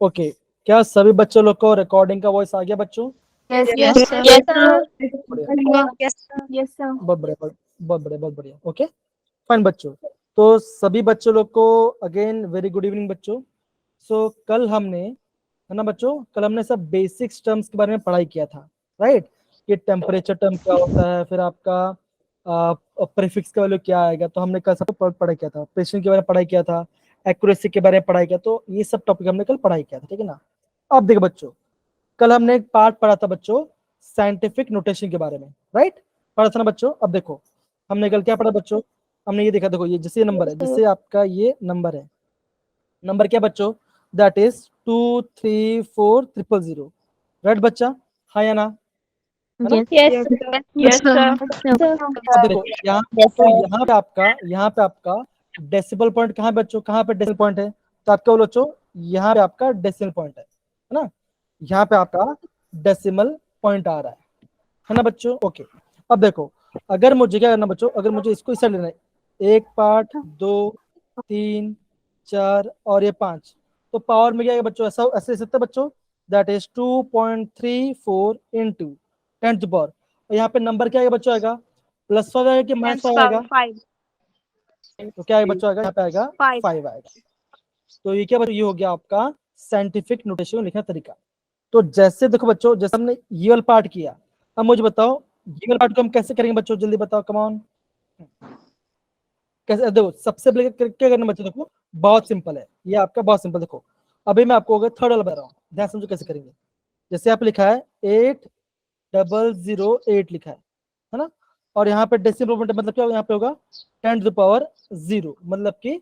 Okay, क्या सभी बच्चों लोग को रिकॉर्डिंग का वॉइस आ गया बच्चों? Yes, Yes, yes, sir. sir. बढ़िया, Yes, sir. Yes, sir. बहुत बढ़िया, बहुत बढ़िया, बहुत बढ़िया। ओके फाइन बच्चों, तो सभी बच्चों लोग को अगेन वेरी गुड इवनिंग बच्चों। सो कल हमने, है ना बच्चों, कल हमने सब बेसिक्स टर्म्स के बारे में पढ़ाई किया था, राइट? कि टेम्परेचर टर्म क्या होता है, फिर आपका प्रीफिक्स का वैल्यू क्या आएगा, तो हमने कल सब पढ़ाई किया था। प्रेसिशन के बारे में पढ़ाई किया था, एक्यूरेसी के बारे में पढ़ाई किया, तो ये सब टॉपिक हमने कल पढ़ाई किया था, ठीक है ना? अब देखो बच्चों, कल हमने एक पार्ट पढ़ा था बच्चों साइंटिफिक नोटेशन के बारे में, राइट? पढ़ा था ना बच्चों? अब देखो हमने कल क्या पढ़ा बच्चों, हमने ये देखा, देखो ये जैसे नंबर है, जैसे आपका ये नंबर है, नंबर क्या बच्चों, दैट इज 23400, राइट बच्चा? हाँ या ना? है ना? Yes, Yes, sir. अब देखो यहाँ, तो यहाँ पे आपका डेसिबल पॉइंट कहाँ है बच्चों? कहाँ पे डेसिबल पॉइंट है? तो आपका बोलो बच्चों, यहाँ पे आपका डेसिमल पॉइंट है ना? यहाँ पे आपका डेसिमल पॉइंट आ रहा है ना बच्चों? ओके, अब देखो, अगर मुझे क्या करना बच्चों, अगर मुझे इसको इस साइड लेना है, 1 पार्ट 2 3 4 और ये 5, तो पावर में क्या है बच्चों? ऐसा ऐसे ले सकते हैं बच्चों, दैट इज 2.34 इंटू 10 पावर, और यहाँ पे नंबर क्या आएगा बच्चों? आएगा +5 आएगा कि -5 आएगा? Five. तो क्या आएगा बच्चों? आएगा यहाँ पे आएगा Five. 5 आएगा। तो ये क्या बच्चों, ये हो गया आपका साइंटिफिक नोटेशन लिखने का तरीका। तो जैसे देखो बच्चों, जैसे हमने ये वाला पार्ट किया, अब मुझे बताओ ये वाला पार्ट को हम कैसे करेंगे बच्चों? जल्दी बताओ, कम ऑन। कैसे? देखो सबसे पहले क्या करना बच्चों, देखो बहुत सिंपल है ये आपका, बहुत सिंपल। देखो अभी मैं आपको अगर थर्ड वाला बता रहा हूँ, ध्यान समझो कैसे करेंगे। जैसे आप लिखा है 8008 लिखा है ना? और यहाँ पे डेसिमल पॉइंट मतलब क्या होगा? यहाँ पे होगा 10⁻0, मतलब कि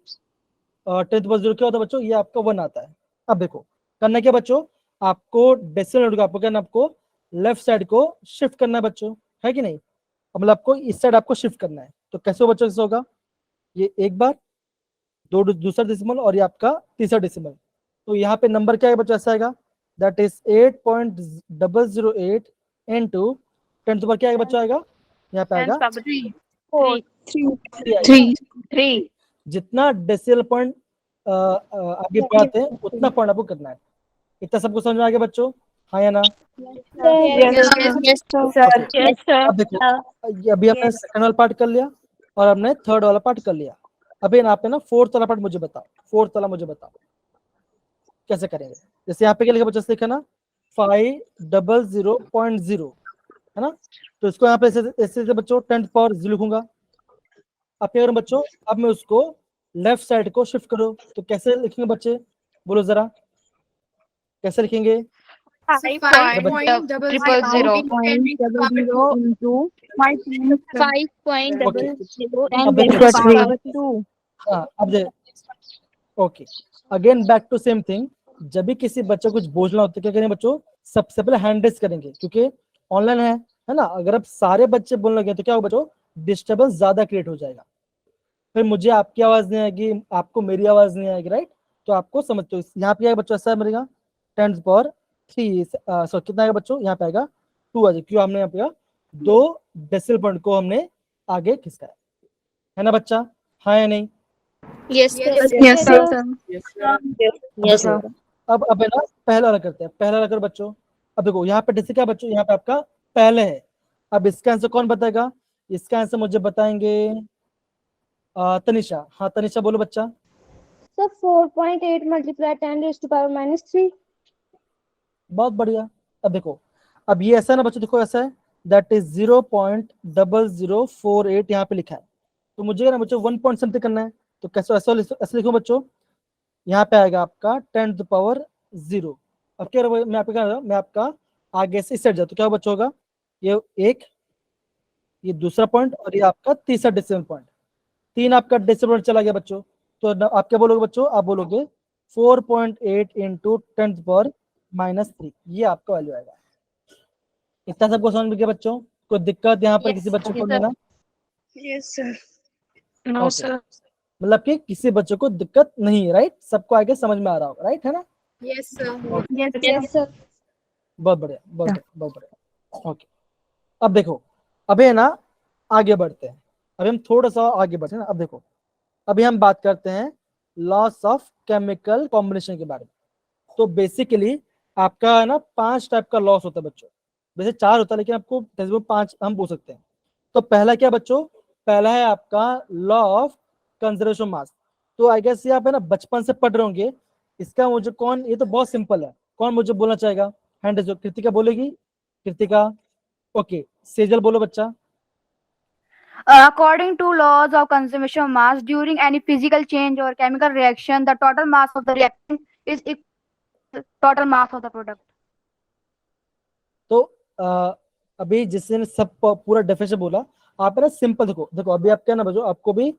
10⁻0 क्या होता है बच्चों? ये आपका 1 आता है। अब देखो करना क्या बच्चों, आपको डेसिमल को आपको करना, आपको लेफ्ट साइड को शिफ्ट करना है बच्चों, है कि नहीं? मतलब आपको इस साइड आपको शिफ्ट करना है। तो कैसे हो बच्चों? कैसे होगा? ये एक बार, दो दूसरा डेसिमल, और ये आपका तीसरा डेसिमल। तो यहाँ पे नंबर क्या है बच्चों? ऐसा आएगा, दैट इज 8.008 इंटू 10 पर क्या आएगा बच्चों? आएगा यहाँ पे आएगा Four. Three. जितना डेसिमल पॉइंट आगे बढ़ाते हैं उतना पॉइंट आपको करना है। इतना सबको समझ में आ गया बच्चों? हाँ या ना? yes, sir. Yes, sir. अब देखो, अभी हमने सेकंड वाला पार्ट कर लिया और हमने थर्ड वाला पार्ट कर लिया। अभी यहाँ पे ना फोर्थ वाला पार्ट मुझे बताओ, फोर्थ वाला मुझे बताओ कैसे करेंगे। जैसे यहाँ पे क्या लिखा बच्चों? लिखा ना 500.0, है ना? तो इसको यहाँ पे ऐसे ऐसे बच्चों 10⁻0 लिखूंगा। अब क्या करूं बच्चों? अब मैं उसको लेफ्ट साइड को शिफ्ट करो, तो कैसे लिखेंगे बच्चे? बोलो जरा, कैसे लिखेंगे? 5.000. Into 5.00 ओके, and अब then देखो power 2. हाँ, अब okay, again back to same thing. जब भी किसी बच्चे को कुछ बोलना होता है, क्या करेंगे बच्चों? सबसे पहले हैंड रेस करेंगे, क्योंकि ऑनलाइन है ना? अगर अब सारे बच्चे बोलने लगे तो क्या होगा बच्चों? डिस्टर्बेंस ज्यादा क्रिएट हो जाएगा, फिर मुझे आपकी आवाज नहीं आएगी, आपको मेरी आवाज नहीं आएगी, राइट? तो आपको समझते हो यहाँ पे आएगा बच्चों, ऐसा मिलेगा 10⁻3, सो कितना आएगा बच्चों? यहाँ पे आएगा 2 आ जाएगा, क्यों? हमने यहाँ पे 2 डेसिमल पॉइंट को हमने आगे खिसकाया, है ना बच्चा? हाँ या नहीं? Yes, sir. Yes, sir. Yes, sir. अब है ना, पहला वाला करते हैं, पहला वाला कर बच्चों। अब देखो यहाँ पे जैसे क्या बच्चों, यहाँ पे आपका पहले है। अब इसका आंसर कौन बताएगा? इसका आंसर मुझे बताएंगे तनिषा। हाँ तनिषा बोलो बच्चा। So 4.8 multiply 10 raised to power -3. बहुत बढ़िया। अब देखो, अब ये ऐसा है ना बच्चों, देखो ऐसा है, दैट इज 0.0048 यहाँ पे लिखा है। तो मुझे ना बच्चों 1 पॉइंट समथिंग करना है, तो कैसे ऐसे लिखो बच्चों? यहाँ पे आएगा आपका 10⁻0। अब क्या मैं आपको क्या, मैं आपका आगे से इस साइड जाता, तो क्या बच्चों होगा? ये एक, ये दूसरा पॉइंट, और ये आपका तीसरा डेसिमल पॉइंट, 3 आपका डेसिमल पॉइंट चला गया बच्चों। तो आप क्या बोलोगे बच्चों? आप बोलोगे 4.8 इंटू 10⁻³ ये आपका वैल्यू आएगा। इतना सबको समझ में गया बच्चों? कोई दिक्कत यहाँ पर किसी बच्चे को नहीं ना? Yes, sir. No, Okay. sir. मतलब कि किसी बच्चे को दिक्कत नहीं है, राइट? सबको आगे समझ में आ रहा होगा, राइट? है ना? Yes, sir. Yes, sir. बहुत बढ़िया, बहुत बढ़िया, बहुत बढ़िया। ओके, अब देखो, अभी है ना, आगे बढ़ते हैं। अभी हम थोड़ा सा आगे बढ़ते हैं ना। अब देखो, अभी हम बात करते हैं लॉस ऑफ केमिकल कॉम्बिनेशन के बारे में। तो बेसिकली आपका है ना 5 टाइप का लॉस होता है बच्चों, वैसे 4 होता है लेकिन आपको 5 हम बोल सकते हैं। तो पहला क्या बच्चों, पहला है आपका लॉ ऑफ कंजर्वेशन मास। तो आई गेस ये आप है ना बचपन से पढ़ रहे होंगे। इसका मुझे कौन, ये तो बहुत सिंपल है, कौन मुझे बोलना चाहेगा? हैंड रेज, कृतिका बोलेगी, कृतिका। ओके, सेजल बोलो बच्चा। According to laws of conservation of mass, during any physical change or chemical reaction, the total mass of the reactant is equal to total mass of the product. तो अभी जिसने सब पूरा definition बोला, आप है ना सिंपल देखो देखो, अभी आप क्या ना बच्चों, आपको भी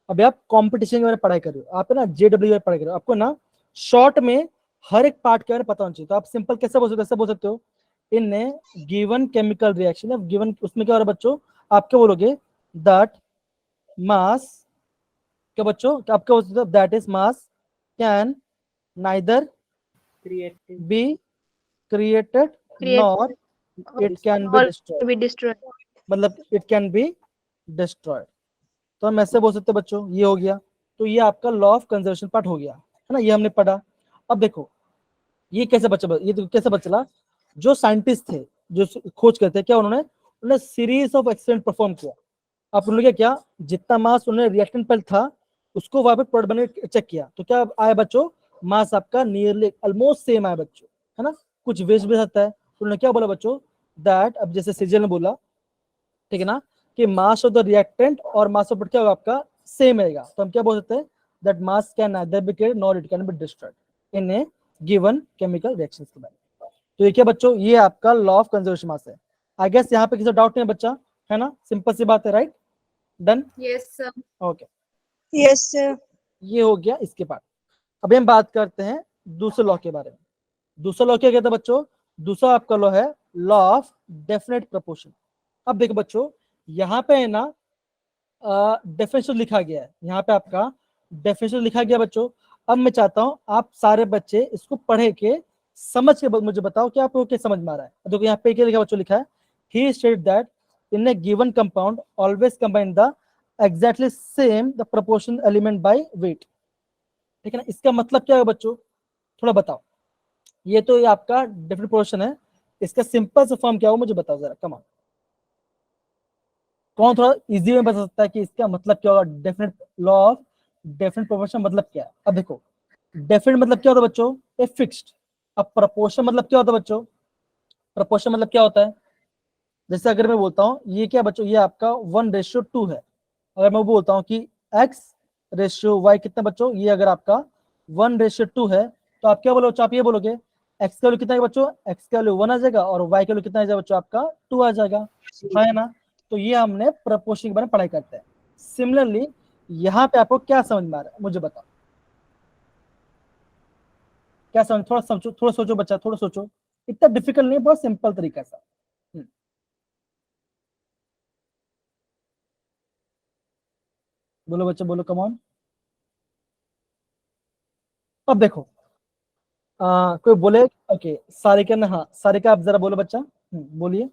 अभी आप कंपटीशन के बारे में पढ़ाई कर रहे हो, आप है ना जेडब्ल्यू पढ़ाई कर रहे हो, आपको ना शॉर्ट में हर एक पार्ट के बारे में पता होना चाहिए। तो आप सिंपल कैसे बोल सकते हो, ऐसे बोल सकते हो, in given chemical reaction, given उसमें क्या हो रहा है बच्चों, आप क्या बोलोगे, दैट मास, क्या बच्चों, आप क्या बोल सकते हो, that is mass can neither be created nor it can be destroyed, be destroyed. मतलब इट कैन बी डिस्ट्रॉयड। तो हम ऐसे बोल सकते हैं बच्चों, ये हो गया। तो ये आपका लॉ ऑफ कंजर्वेशन पार्ट हो गया है ना, ये हमने पढ़ा। अब देखो ये कैसे बचा, ये तो कैसे बचला, जो साइंटिस्ट थे जो खोज करते हैं, क्या उन्होंने सीरीज ऑफ एक्सपेरिमेंट परफॉर्म किया। अब उन्होंने क्या, जितना मास उन्होंने रिएक्टेंट पर था उसको वहां पे प्रोडक्ट बने चेक किया, तो क्या आया बच्चों, मास आपका नियरली ऑलमोस्ट सेम आया बच्चों, है ना, कुछ वेस्ट भी सकता है। तो उन्होंने क्या बोला बच्चों, दैट, अब जैसे सीजल ने बोला, ठीक है ना, कि मास ऑफ द रिएक्टेंट और मास ऑफ प्रोडक्ट क्या होगा आपका सेम रहेगा। तो हम क्या बोल सकते हैं, that mass can neither be created nor it can be destroyed in a given chemical reactions के बारे में। तो ये क्या बच्चों, ये आपका लॉ ऑफ कंजर्वेशन मास है। आई गेस यहाँ पे किसी डाउट नहीं है बच्चा, है ना, सिंपल सी बात है, right, done, Yes, sir. Okay. Yes, sir. ये हो गया इसके बाद। अभी हम बात करते हैं दूसरे लॉ के बारे में। दूसरा लॉ क्या कहता है बच्चों, दूसरा आपका लॉ है लॉ ऑफ डेफिनेट प्रोपोर्शन। अब देखो बच्चों, यहाँ पे है ना डेफिनेशन लिखा गया है, यहाँ पे आपका डेफिनेशन लिखा गया बच्चों। अब मैं चाहता हूँ आप सारे बच्चे इसको पढ़े के समझ के मुझे बताओ कि आपको क्या समझ में आ रहा है। देखो यहाँ पे क्या लिखा बच्चों, लिखा है, he state that in a given compound always combine the exactly same the proportion element by weight. ठीक है ना, इसका मतलब क्या है बच्चों, थोड़ा बताओ। ये तो ये आपका डेफिनेट प्रोपोर्शन है, इसका सिंपल सा फॉर्म क्या हो मुझे बताओ जरा, कम ऑन, कौन थोड़ा इजी में बता सकता है कि इसका मतलब क्या होगा, definite law of definite proportion मतलब क्या है। अब देखो डेफिनेट मतलब क्या होता है बच्चों, ए फिक्स्ड। अब प्रोपोर्शन मतलब क्या होता है बच्चों, प्रोपोर्शन मतलब क्या होता है, जैसे अगर मैं बोलता हूँ ये क्या बच्चों, ये आपका 1:2 है। अगर मैं बोलता हूँ कि x/y कितना बच्चों, ये अगर आपका 1:2 है, तो आप क्या बोलोगे, आप ये बोलोगे x का वैल्यू कितना है बच्चों, x का वैल्यू 1 आ जाएगा और y का वैल्यू कितना आ जाएगा बच्चों, आपका 2 आ जाएगा, है ना। तो ये हमने प्रोपोर्शन के बारे में पढ़ाई करते हैं। सिमिलरली यहाँ पे आपको क्या समझ में आ रहा है मुझे बताओ, क्या समझ, थोड़ा समझो, थोड़ा सोचो बच्चा, थोड़ा सोचो, इतना डिफिकल्ट नहीं है, बहुत सिंपल तरीका सा। बोलो बच्चा बोलो, कम ऑन। अब देखो कोई बोले, ओके सारिका ने, हाँ सारिका आप जरा बोलो बच्चा, बोलिए।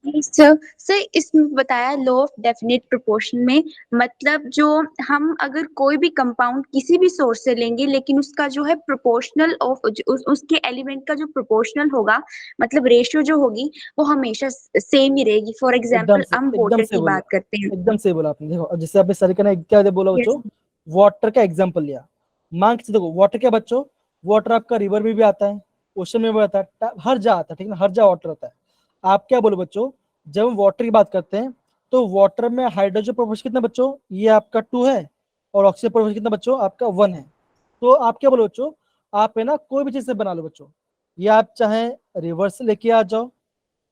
सर सर इसमें बताया लॉ ऑफ डेफिनेट प्रोपोर्शन में, मतलब जो हम अगर कोई भी कंपाउंड किसी भी सोर्स से लेंगे लेकिन उसका जो है प्रोपोर्शनल ऑफ उसके एलिमेंट का जो प्रोपोर्शनल होगा, मतलब रेशियो जो होगी वो हमेशा सेम ही रहेगी। फॉर एग्जांपल हम एकदम वाटर से की बोला, बात करते हैं। एकदम से बोला आपने। देखो अब जैसे आपने सारिका ने क्या बोला Yes. बच्चों, वाटर का एग्जांपल लिया, मान के देखो वाटर क्या बच्चों, वाटर आपका रिवर में भी आता है, ओशन में भी आता है, हर जगह आता है, ठीक है ना, हर जगह वाटर होता है। आप क्या बोलो बच्चों, जब हम वाटर की बात करते हैं तो वाटर में हाइड्रोजन प्रोपोर्शन कितना बच्चों, ये आपका 2 है, और ऑक्सीजन प्रोपोर्शन कितना बच्चों, आपका 1 है। तो आप क्या बोलो बच्चों, आप है ना कोई भी चीज से बना लो बच्चों, ये आप चाहे रिवर से लेके आ जाओ,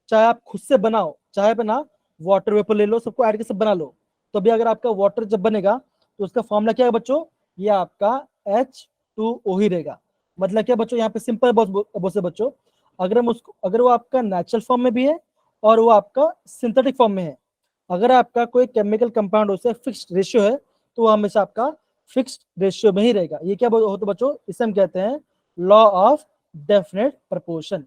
चाहे आप खुद से बनाओ, चाहे ना वाटर वेपर ले लो, सबको ऐड करके सब बना लो। तो भी अगर आपका वाटर जब बनेगा तो उसका फॉर्मूला क्या है बच्चों, ये आपका H2O ही रहेगा। मतलब क्या बच्चों, यहाँ पे सिंपल बहुत से बच्चों, अगर हम उसको, अगर वो आपका नेचुरल फॉर्म में भी है और वो आपका सिंथेटिक फॉर्म में है, अगर आपका कोई केमिकल कंपाउंड उससे फिक्स्ड रेशियो है तो वो हमेशा आपका फिक्स्ड रेशियो में ही रहेगा। ये क्या होता बच्चों, इसे हम कहते हैं लॉ ऑफ डेफिनेट प्रोपोर्शन।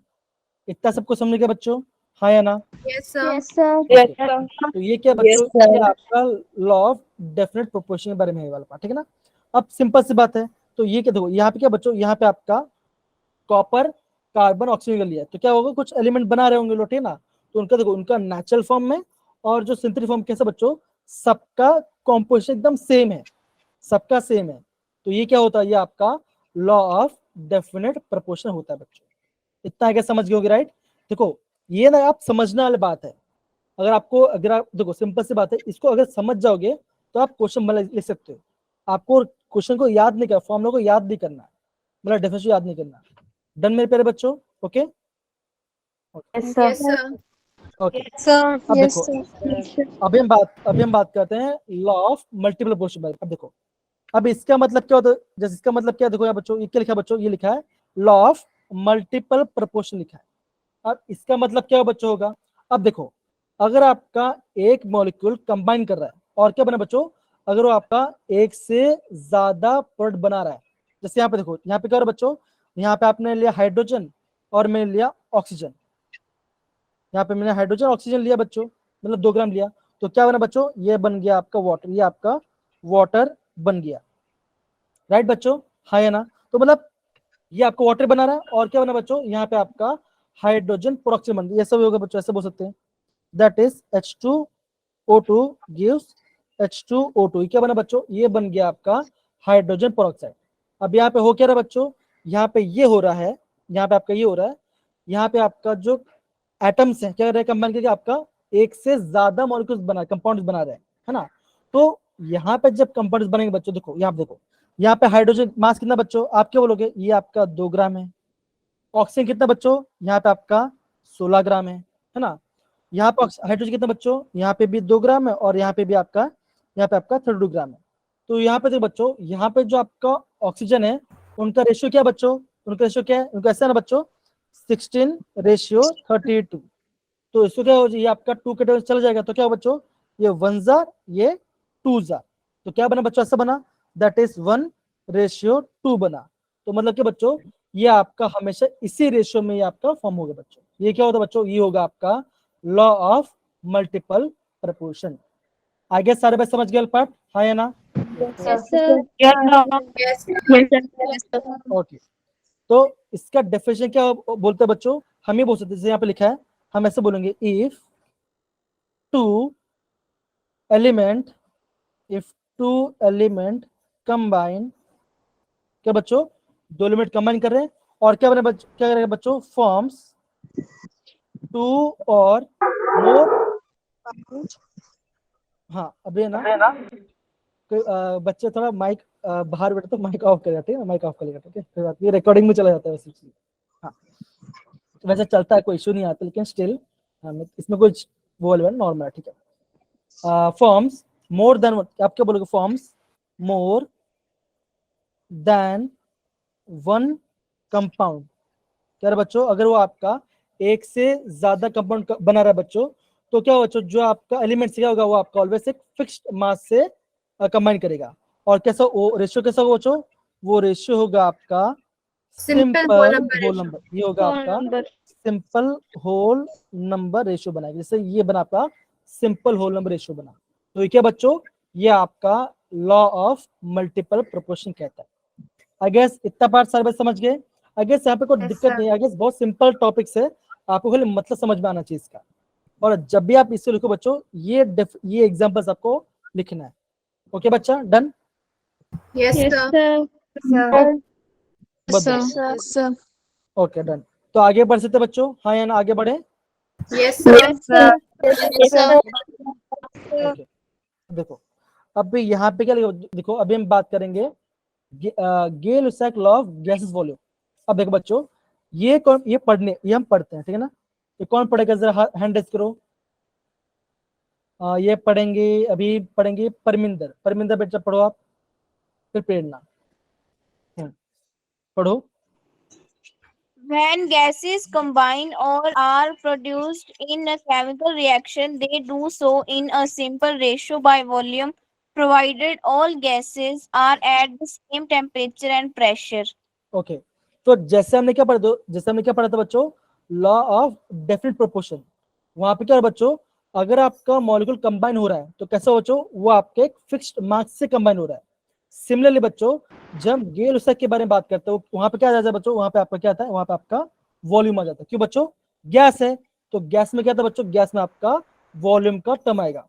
इतना सबको समझ गया बच्चों, हाँ या ना? Yes, sir. Yes, sir. Yes, Okay. sir. तो ये क्या बच्चों, ये आपका लॉ ऑफ डेफिनेट प्रोपोर्शन के बारे में है वाला पार्ट, ठीक है ना। अब सिंपल सी बात है, तो ये क्या देखो यहाँ पे क्या बच्चों, यहाँ पे आपका कॉपर कार्बन ऑक्सीजन लिया, तो क्या होगा, कुछ एलिमेंट बना रहे होंगे लोग, ठीक है ना। तो उनका देखो, उनका नेचुरल फॉर्म में और जो सिंथेटिक फॉर्म कैसे बच्चों, सबका कॉम्पोजिशन एकदम सेम है, सबका सेम है। तो ये क्या होता है, ये आपका लॉ ऑफ डेफिनेट प्रोपोर्शन होता है बच्चों। इतना आगे समझ गए होगे, राइट। देखो ये ना आप समझने वाली बात है, अगर आप देखो सिंपल सी बात है, इसको अगर समझ जाओगे तो आप क्वेश्चन लिख सकते हो। आपको क्वेश्चन को याद नहीं करना, फॉर्मूला को याद नहीं करना, मतलब डेफिनेशन याद नहीं करना। डन मेरे प्यारे बच्चों, okay Yes, sir. Okay. sir. अब Yes, देखो, sir. अभी हम बात करते हैं लॉ ऑफ मल्टीपल प्रोपोर्शन। अब देखो, अब इसका मतलब क्या होता है, जैसे इसका मतलब क्या, देखो यहाँ बच्चों, ये क्या लिखा है बच्चों, ये लिखा है लॉ ऑफ मल्टीपल प्रोपोर्शन लिखा है। अब इसका मतलब क्या बच्चों होगा, अब देखो, अगर आपका एक मॉलिक्यूल कंबाइन कर रहा है और क्या बना बच्चों, अगर वो आपका एक से ज्यादा प्रोडक्ट बना रहा है, जैसे यहाँ पे देखो, यहाँ पे क्या हो रहा है बच्चों, यहाँ पे आपने लिया हाइड्रोजन और मैंने लिया ऑक्सीजन, यहाँ पे मैंने हाइड्रोजन ऑक्सीजन लिया बच्चों, मतलब 2 ग्राम लिया, तो क्या बना बच्चों, ये बन गया आपका वाटर, ये आपका वाटर बन गया, राइट बच्चों, हाँ या ना। तो मतलब ये आपका वाटर बना रहा है और क्या बना बच्चों, यहाँ पे आपका हाइड्रोजन प्रोडक्ट बन गया, ये सब होगा बच्चों, ऐसे बोल सकते हैं, that is H2O2 gives H2O2, क्या बना बच्चों, ये बन गया आपका हाइड्रोजन पेरोक्साइड। अब यहाँ पे हो क्या रहा है बच्चों, यहाँ पे ये हो रहा है, यहाँ पे आपका ये हो रहा है, यहाँ पे आपका जो एटम्स है क्या कर रहे हैं, कंबाइन करके आपका एक से ज्यादा मॉलिक्यूल्स बना, कंपाउंड्स बना रहे हैं, है ना। तो यहाँ पे जब कंपाउंड्स बनेंगे बच्चों, देखो यहाँ पे देखो, यहाँ पे हाइड्रोजन मास कितना बच्चों, आप क्या बोलोगे, ये आपका 2 ग्राम है। ऑक्सीजन कितना बच्चों, यहाँ पे आपका 16 ग्राम है ना। यहाँ पे हाइड्रोजन कितना बच्चों, यहाँ पे भी 2 ग्राम है और यहाँ पे भी आपका, यहाँ पे आपका 32 ग्राम है। तो यहाँ पे देखो बच्चों, यहाँ पे जो आपका ऑक्सीजन है उनका रेशियो क्या बच्चों, उनका रेशियो क्या है, उनका ऐसा है ना बच्चों, 16:32। तो इसको क्या हो, ये आपका 2 के चला जाएगा, तो क्या हो बच्चों, ये 1 जार, ये 2 जार, तो क्या बना बच्चों, ऐसा बना, दैट इज 1:2 बना। तो मतलब कि बच्चों ये आपका हमेशा इसी रेशियो में ये आपका फॉर्म होगा बच्चों। ये क्या होता है बच्चों, ये होगा आपका लॉ ऑफ मल्टीपल प्रोपोर्शन। आगे सारे बात समझ गए पार्ट, हाँ या ना। Yes, sir. Yes, sir. Yes, sir. Yes, sir. Okay, तो इसका डेफिनेशन क्या बोलते हैं बच्चों, हम ये बोल सकते हैं, जैसे यहाँ पे लिखा है, हम ऐसे बोलेंगे, इफ टू एलिमेंट कंबाइन, क्या बच्चों, 2 एलिमेंट कंबाइन कर रहे हैं और क्या बने क्या करेगा बच्चों, फॉर्म्स 2 और मोर, हाँ अभी है ना, बच्चे थोड़ा माइक बाहर बैठे तो माइक ऑफ कर जाते हैं, माइक ऑफ कर लेगा, ठीक है, कोई बात नहीं, रिकॉर्डिंग में चला जाता है वैसे चीज, हाँ वैसे चलता है, कोई इशू नहीं आता, लेकिन स्टिल इसमें कुछ वो नॉर्मल है, ठीक है। फॉर्म्स मोर देन, आप क्या बोलोगे, फॉर्म्स मोर देन 1 कंपाउंड, क्या बच्चों, अगर वो आपका एक से ज्यादा कंपाउंड बना रहा है बच्चों, तो क्या बच्चों, जो आपका एलिमेंट क्या होगा, वो आपका ऑलवेज एक फिक्स्ड मास से कंबाइन करेगा। और कैसा वो रेशियो कैसा होगा बच्चों, वो रेशियो होगा आपका Simple simple whole number whole ratio. Number, ये होगा Whole आपका number. Simple whole number ratio बनाएगा, जैसे ये बना आपका सिंपल होल नंबर रेशियो बना। तो ये क्या बच्चों, ये आपका लॉ ऑफ मल्टीपल प्रोपोर्शन कहता है। आई गेस इतना पार्ट सारे समझ गए। आई गेस यहाँ पे कोई Yes, दिक्कत sir. नहीं है, आई गेस बहुत सिंपल टॉपिक्स है, आपको खाली मतलब समझ में आना चाहिए इसका। और जब भी आप इससे लिखो बच्चों, ये एग्जांपल्स आपको लिखना है, ओके बच्चा, done. Yes, Yes, sir. sir. Yes, बताओ, sir. Yes, sir. Okay done. तो आगे बढ़ सकते बच्चों, हाँ या ना, आगे बढ़े, Yes, sir. Yes, sir. Yes, sir. Okay. देखो अब यहाँ पे क्या लिखा, देखो अभी हम बात करेंगे गेल-लुसाक लॉ ऑफ गैसेस वॉल्यूम। अब देखो बच्चों, ये कौन, ये हम पढ़ते हैं, ठीक है ना, ये कौन पढ़ेगा, जरा हैंड रेज करो। ये पढ़ेंगे, अभी पढ़ेंगे परमिंदर बेटा पढ़ो आप, फिर प्रेरणा पढ़ो। When gases combine or are produced in a chemical reaction, they do so in a simple ratio by volume, provided all gases are at the same temperature and pressure. Okay, तो जैसे हमने क्या पढ़ा था बच्चों, लॉ ऑफ डेफिनेट प्रोपोर्शन। वहां पे क्या है बच्चों, अगर आपका मॉलिक्यूल कंबाइन हो रहा है तो कैसा बच्चों, वो आपके एक फिक्स्ड मास से कंबाइन हो रहा है। सिमिलरली बच्चों, जब गेल उत्सर्ग के बारे में बात करते हो वहां पे क्या आ जाता है बच्चों, वहां पे आपका क्या आता है, वहां पे आपका वॉल्यूम आ जाता है। क्यों बच्चों, गैस है तो गैस में क्या था बच्चों, गैस में आपका वॉल्यूम का टर्म आएगा।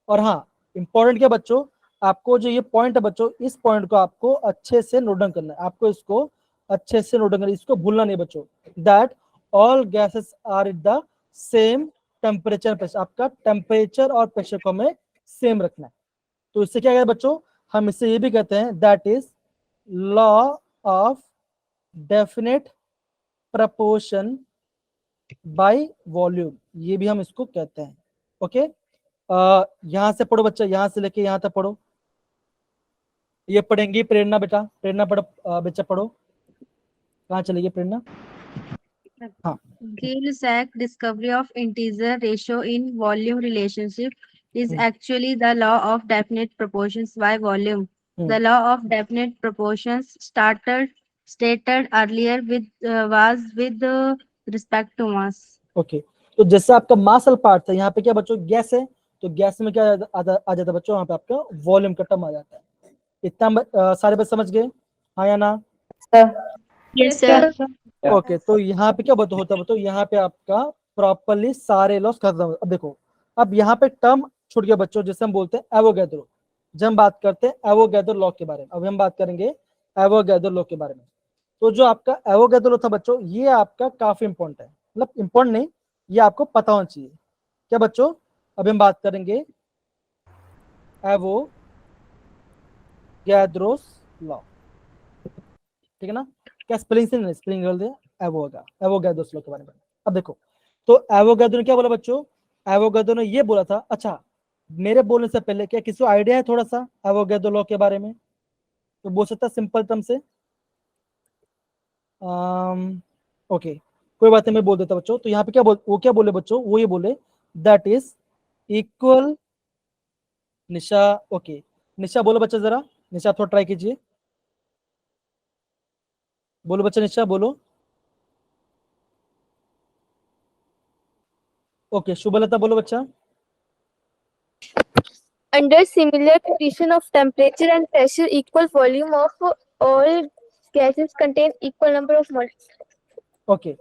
और हाँ इंपॉर्टेंट क्या बच्चों, आपको जो ये पॉइंट है बच्चों, इस पॉइंट को आपको अच्छे से नोट डाउन करना है, आपको इसको अच्छे से नोट डाउन करना है, इसको भूलना नहीं बच्चों। That all gases are at the same temperature pressure, आपका टेम्परेचर और प्रेशर को हमें सेम रखना है। तो इससे क्या कहते हैं बच्चों, हम इससे ये भी कहते हैं that is law of definite proportion by volume, ये भी हम इसको कहते हैं। ओके यहां से पढ़ो बच्चा, यहां से लेके यहां तक पढ़ो, ये पढ़ेंगी प्रेरणा बेटा, प्रेरणा पढ़ो, बच्चा पढ़ो, कहाँ चलेगी प्रेरणा। हाँ Gay-Lussac discovery of integer ratio in volume relationship is Hmm. actually the law of definite proportions by volume. The law of definite proportions stated earlier was with respect to mass. Okay तो जैसे आपका मासल part था, यहाँ पे क्या बच्चों gas है, तो गैस में क्या आ जाता है बच्चों, वहां पे आपका वॉल्यूम का टर्म आ जाता है। इतना सारे बच्चे समझ गए, हाँ या ना। Yes sir. ओके तो यहाँ पे क्या होता है, तो यहाँ पे आपका प्रॉपरली सारे लॉस खत्म। अब देखो, अब यहाँ पे टर्म छूट गया बच्चों, जैसे हम बोलते हैं एवोगैड्रो। जब हम बात करते हैं एवोगैड्रो लॉ के बारे में, अब हम बात करेंगे एवोगैड्रो लॉ के बारे में। तो जो आपका एवोगैड्रो लॉ था बच्चों, ये आपका काफी इंपॉर्टेंट है, मतलब इंपॉर्टेंट नहीं, ये आपको पता होना चाहिए। क्या बच्चों, अभी हम बात करेंगे एवोगैड्रोस लॉ, ठीक है ना। क्या स्पेलिंग से नहीं, स्पेलिंग बोल दिया एवोगैड्रोस लॉ के बारे में। अब देखो तो एवोगैड्रो ने क्या बोला बच्चों, एवोगैड्रो ने ये बोला था, अच्छा मेरे बोलने से पहले क्या किसी को आइडिया है थोड़ा सा एवोगैड्रो लॉ के बारे में, तो बोल सकता सिंपल टर्म से। ओके कोई बात नहीं, मैं बोल देता बच्चों। तो यहाँ पे वो क्या बोले बच्चों, वो ये बोले that is equal, Nisha okay Nisha बोलो बच्चा जरा, निशा थोड़ा ट्राई कीजिए, बोलो बच्चा, निशा बोलो। ओके शुभलता बोलो बच्चा। Under similar condition of temperature and pressure, equal volume of all gases contain equal number of molecules. Okay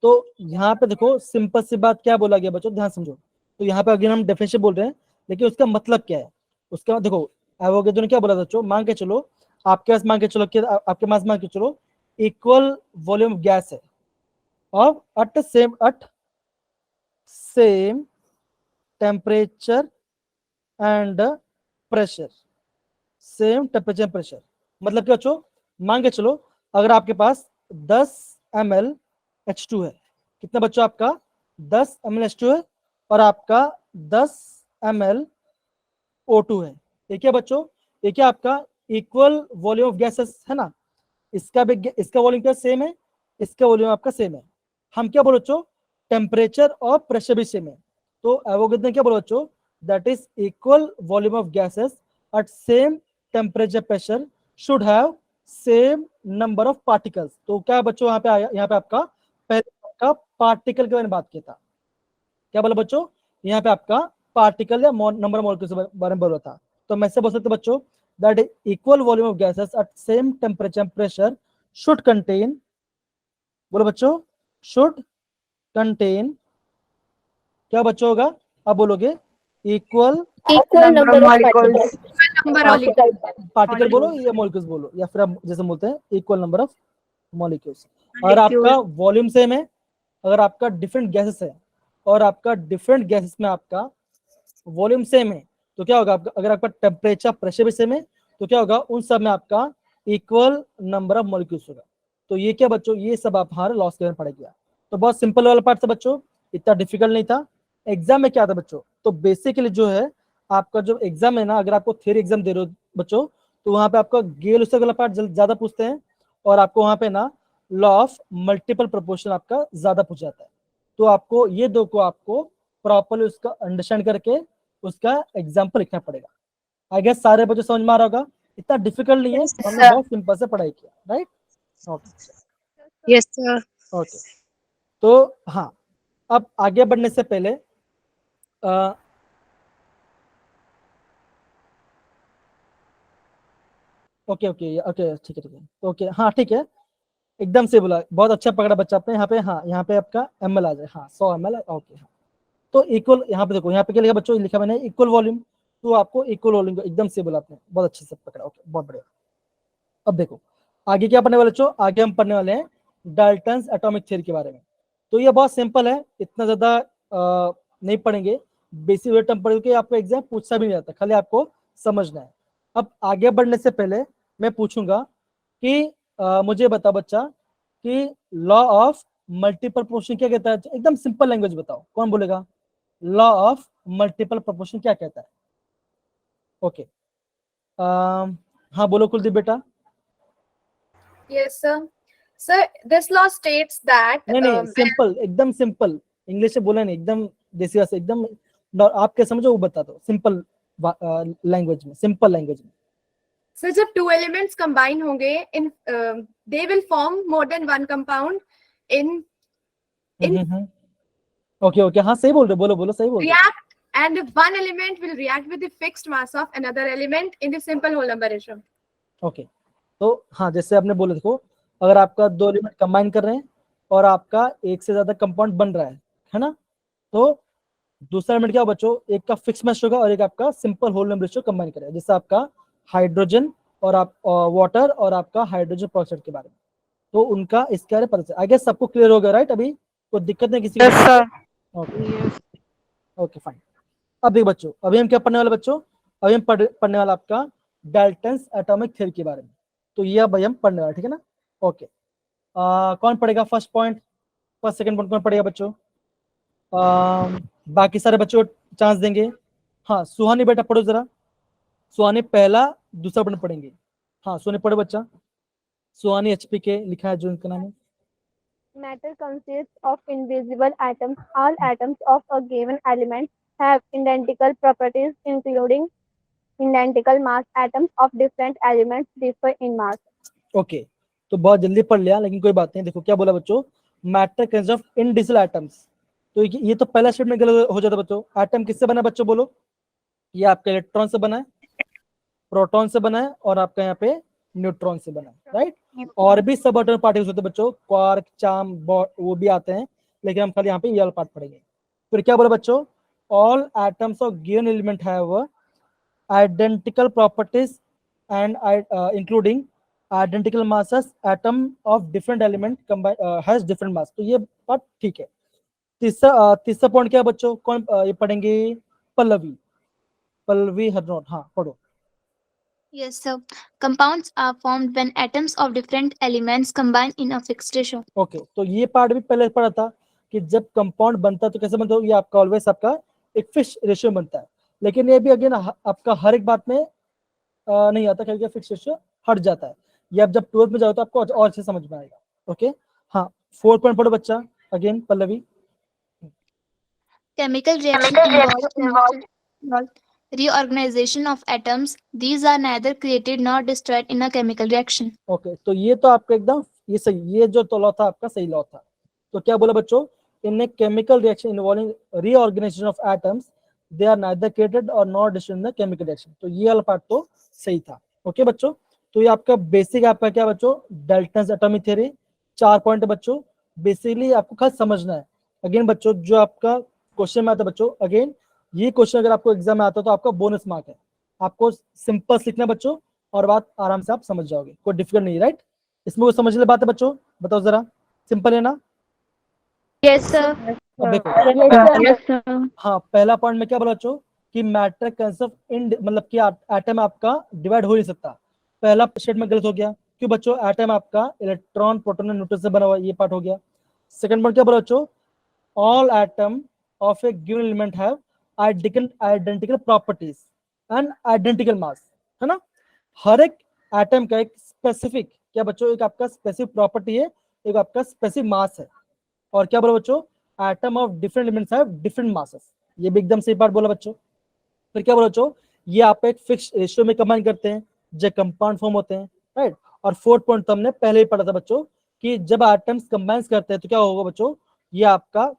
तो यहाँ पे देखो सिंपल सी बात क्या बोला गया बच्चों, ध्यान समझो। तो यहाँ पे अगर हम डेफिनेशन बोल रहे हैं, लेकिन उसका मतलब क्या है, उसका देखो एवोगैड्रो ने क्या बोला बच्चों, मान के चलो आपके पास, मान के चलो कि आपके पास मान के चलो इक्वल वॉल्यूम ऑफ गैस है और at same temperature and pressure, same temperature pressure. मतलब क्या बच्चों, मान के चलो अगर आपके पास 10 ml H2 है, कितना बच्चों आपका 10 ml H2 है, और आपका 10 ml O2 है। ये क्या बच्चों, ये क्या आपका इक्वल वॉल्यूम ऑफ गैसेस है ना, इसका वॉल्यूम क्या सेम है, इसका वॉल्यूम आपका सेम है। हम क्या बोलो बच्चों, टेम्परेचर और प्रेशर भी सेम है। तो एवोगैड्रो ने क्या बोला बच्चों, that is equal volume of gases at same temperature pressure should have same number of particles. तो क्या बच्चों यहाँ पे आया, यहाँ पे आपका पहले आपका पार्टिकल के बारे में बात किया था, क्या बोला बच्चों, यहाँ पे आपका पार्टिकल या नंबर मॉलिक्यूल्स के बारे में बोला था। तो मैं से बोल सकते बच्चों that equal volume of gases at same temperature pressure should contain, बोलो बच्चों, शुड कंटेन क्या बच्चों होगा, अब बोलोगे equal Number of molecules. Particle बोलो या मॉलिक्यूल्स बोलो, या फिर आप जैसे बोलते हैं इक्वल नंबर ऑफ मॉलिक्यूल्स। अगर आपका वॉल्यूम सेम है, अगर आपका डिफरेंट गैसेस है और आपका डिफरेंट गैसेस में आपका वॉल्यूम सेम है, तो क्या होगा आपका, अगर आपका टेम्परेचर प्रेशर भी सेम है, तो क्या होगा उन सब में आपका इक्वल नंबर ऑफ मॉलिक्यूल्स होगा। तो ये क्या बच्चों, ये सब आप हमारे लॉस के बारे में पढ़ गया। तो बहुत सिंपल वाला पार्ट था बच्चों, इतना डिफिकल्ट नहीं था। एग्जाम में क्या था बच्चों, तो बेसिकली जो है आपका जो एग्जाम है ना, अगर आपको थ्योरी एग्जाम दे रहे हो बच्चों, तो वहां पे आपका गेल उससे वाला पार्ट ज्यादा पूछते हैं, और आपको वहां पे ना लॉ ऑफ मल्टीपल प्रोपोर्शन आपका ज्यादा पूछ जाता है। तो आपको ये दो को आपको प्रॉपरली उसका अंडरस्टैंड करके उसका एग्जाम्पल लिखना पड़ेगा। आई गेस सारे बच्चों समझ में आ रहा होगा, इतना डिफिकल्ट नहीं है, हमने बहुत सिंपल से पढ़ाई किया, right. Okay yes sir. Okay तो हाँ, अब आगे बढ़ने से पहले ओके ओके ओके, ठीक है ओके, हाँ ठीक है, एकदम से बोला, बहुत अच्छा पकड़ा बच्चा आपने यहाँ पे। हाँ यहाँ पे आपका ml आ जाए, हाँ 100 ml, ओके हाँ। तो इक्वल, यहाँ पे देखो, यहाँ पे क्या लिखा बच्चों, लिखा मैंने इक्वल वॉल्यूम, तो आपको इक्वल वॉल्यूम एकदम से बोला आपने, बहुत अच्छे से पकड़ा, ओके बहुत बढ़िया। अब देखो आगे क्या पढ़ने वाले बच्चों, आगे हम पढ़ने वाले हैं डाल्टन्स एटॉमिक थ्योरी के बारे में। तो ये बहुत सिंपल है, इतना ज्यादा नहीं पढ़ेंगे, बेसिक टर्म पढ़ के आपको एग्जाम पूछता भी नहीं आता, खाली आपको समझना है। अब आगे बढ़ने से पहले मैं पूछूंगा कि मुझे बता बच्चा कि लॉ ऑफ मल्टीपल प्रोपोर्शन क्या कहता है, एकदम सिंपल लैंग्वेज बताओ, कौन बोलेगा, लॉ ऑफ मल्टीपल प्रोपोर्शन क्या कहता है? ओके हाँ बोलो कुलदीप बेटा। Yes, sir. Sir, this law states that नहीं सिंपल, एकदम सिंपल, इंग्लिश से बोला नहीं, एकदम देसी भाषा, एकदम आप क्या समझो वो बता दो, सिंपल लैंग्वेज में, सिंपल लैंग्वेज में। सर जब two elements combine होंगे in they will form more than one compound in okay okay, हाँ सही बोल रहे, बोलो बोलो, सही बोल रहे। react, and one element will react with the fixed mass of another element in the simple whole number ratio. Okay तो हाँ जैसे आपने बोला, देखो अगर आपका दो एलिमेंट कंबाइन कर रहे हैं और आपका एक से ज्यादा कंपाउंड बन रहा है ना, तो दूसरा एलिमेंट क्या हो बच्चों, एक का फिक्स मास होगा और एक आपका simple whole number ratio combine करेगा, जैसे आपका हाइड्रोजन और आप वाटर और आपका हाइड्रोजन पेरोक्साइड के बारे में। तो उनका इसके बारे में पता चला, आई गेस सबको क्लियर हो गया राइट, अभी कोई दिक्कत नहीं किसी को? Okay fine. अब देखो बच्चों, अभी हम क्या पढ़ने वाले बच्चों, अभी हम पढ़ने वाला आपका डाल्टन्स एटॉमिक थ्योरी के बारे में। तो ये अब हम पढ़ने वाले, ठीक है ना, ओके। कौन पढ़ेगा first point, first second point कौन पढ़ेगा बच्चों? बाकी सारे बच्चों चांस देंगे। हाँ सुहानी बेटा पढ़ो जरा, सुहानी पहला दूसरा पॉइंट पढ़ेंगे। हाँ सुहानी पढ़ो बच्चा, सुहानी HP के लिखा है जो इनका नाम है। Matter consists of invisible atoms. All atoms of a given element have identical properties, including identical mass. Atoms of different elements differ in mass. Okay तो बहुत जल्दी पढ़ लिया, लेकिन कोई बात नहीं। देखो क्या बोला बच्चों, मैटर कंसिस्ट ऑफ इनडिविजुअल एटम्स। तो ये तो पहला स्टेटमेंट गलत हो जाता बच्चों। एटम किससे बना है बच्चों, बोलो? ये आपका इलेक्ट्रॉन से बना है, प्रोटॉन से बना है और आपका यहाँ पे न्यूट्रॉन से बना है, राइट। और भी सब एटॉमिक पार्टिकल्स होते हैं बच्चों, क्वार्क, चार्म, वो भी आते हैं, लेकिन हम खाली यहाँ पे ये वाला पार्ट पढ़ेंगे। फिर क्या बोला बच्चों, all atoms of given element have identical properties and including identical masses. Atom of different element has different mass. तो ये पार्ट ठीक है। तीसरा पॉइंट क्या है बच्चों, कौन ये पढ़ेंगे? पल्लवी हरनोट, हाँ पढ़ो। Yes, sir. Compounds are formed when atoms of different elements combine in a fixed ratio. Okay तो ये पार्ट भी पहले पढ़ा था कि जब कंपाउंड बनता है तो कैसे बनता है, ये आपका ऑलवेज आपका एक फिक्स रेशियो बनता है। लेकिन ये भी अगेन आपका हर एक बात में नहीं आता, क्योंकि फिक्स रेशियो हट जाता है। ये आप जब 12th में जाओ तो आपको और अच्छे समझ में आएगा। ओके हाँ 4 पॉइंट पढ़ो बच्चा, again Pallavi. Chemical reaction involves reorganization of atoms. These are neither created nor destroyed in a chemical reaction. Okay तो ये तो आपका एकदम ये सही, ये जो तो लॉ था आपका सही लॉ था। तो क्या बोला बच्चों, in a chemical reaction involving reorganisation of atoms, they are neither created और not destroyed in the chemical reaction. तो ये वाला पार्ट तो सही था। ओके बच्चों, तो ये आपका बेसिक आपका क्या बच्चों, डाल्टन्स एटॉमिक थ्योरी। 4 पॉइंट है बच्चों, बेसिकली आपको खास समझना है। अगेन बच्चों जो आपका क्वेश्चन में आता है बच्चों, अगेन ये क्वेश्चन अगर आपको एग्जाम में आता है तो आपका बोनस मार्क है। आपको सिंपल लिखना बच्चों और बात आराम से आप समझ जाओगे, कोई डिफिकल्ट नहीं, राइट। इसमें कोई समझने बात है बच्चों, बताओ जरा, सिंपल है ना? Yes, sir. अब देखो Yes, sir. हाँ पहला पॉइंट में क्या बोला बच्चों कि मैटर कंसिस्ट इन, मतलब कि एटम आपका डिवाइड हो नहीं सकता। पहला स्टेटमेंट गलत हो गया, क्यों बच्चों? एटम आपका इलेक्ट्रॉन, प्रोटॉन और न्यूट्रॉन से बना हुआ, ये पार्ट हो गया। सेकंड पॉइंट क्या बोला बच्चों, all atom of a given element have identical properties and identical mass, है ना। हर एक एटम का एक स्पेसिफिक क्या बच्चों, एक आपका स्पेसिफिक प्रॉपर्टी है, एक आपका स्पेसिफिक मास है। और क्या बोला बच्चों, atom of different elements have different masses. ये भी एकदम सही पार्ट बोला बच्चों। फिर क्या बोला बच्चों, ये आप एक फिक्स रेशियो में कंबाइन करते हैं जब कंपाउंड फॉर्म होते हैं, राइट। और 4th पॉइंट तो हमने पहले ही पढ़ा था बच्चों कि जब एटम्स कंबाइन करते हैं तो क्या होगा बच्चों, ये आपका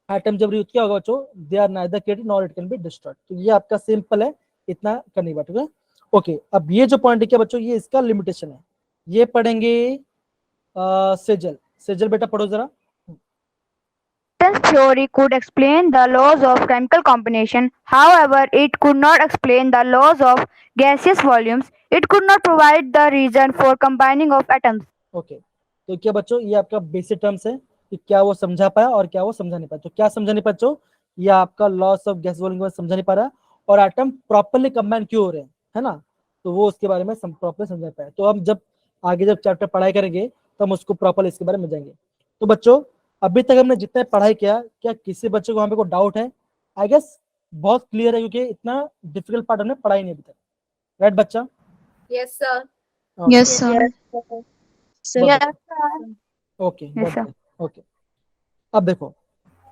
एटम जब रियूज क्या होगा बच्चों, they are neither created nor it can be destroyed. तो ये आपका सिंपल है, इतना करने की बात है। ओके, अब ये जो पॉइंट है क्या बच्चों, ये इसका लिमिटेशन है, ये पढ़ेंगे सेजल। सेजल बेटा पढ़ो जरा। Newton's theory could explain the laws of chemical combination. However, it could not explain the laws of gaseous volumes. It could not provide the reason for combining of atoms. Okay, तो क्या बच्चों, ये आपका बेसिक टर्म्स है कि क्या वो समझा पाया और क्या वो समझा नहीं पाया। तो क्या समझा नहीं पाया बच्चों, ये आपका लॉस ऑफ गैस वॉल्यूम समझा नहीं पा रहा, और एटम प्रॉपर्ली कंबाइन क्यों हो रहे हैं, है ना, तो वो उसके बारे में प्रॉपर्ली समझा पाया। तो हम जब आगे जब चैप्टर पढ़ाई करेंगे तो हम उसको प्रॉपर्ली इसके बारे में जाएंगे। तो बच्चों अभी तक हमने जितने पढ़ाई किया, क्या किसी बच्चे को वहां पे कोई डाउट है? आई गेस बहुत क्लियर है, क्योंकि इतना डिफिकल्ट पार्ट हमने पढ़ाई नहीं अभी तक, राइट बच्चा? Yes, sir. Yes, sir. Okay Yes, sir. Okay. अब देखो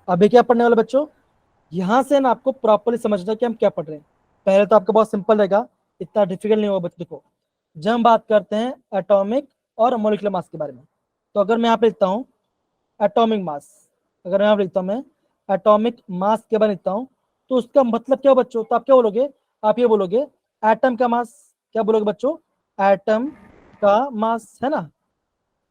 अभी क्या पढ़ने वाले बच्चों, यहाँ से ना आपको प्रॉपर्ली समझना है कि हम क्या पढ़ रहे हैं। पहले तो आपका बहुत सिंपल रहेगा, इतना डिफिकल्ट नहीं होगा बच्चों। देखो जब हम बात करते हैं एटॉमिक और मॉलिक्यूलर मास के बारे में, तो अगर मैं यहाँ पे लिखता हूँ एटॉमिक मास, अगर मैं यहाँ पे लिखता हूँ मैं एटॉमिक मास के बारे में लिखता हूँ, तो उसका मतलब क्या हो बच्चों? तो आप क्या बोलोगे? आप ये बोलोगे एटम का मास। क्या बोलोगे बच्चों? एटम का मास, है ना।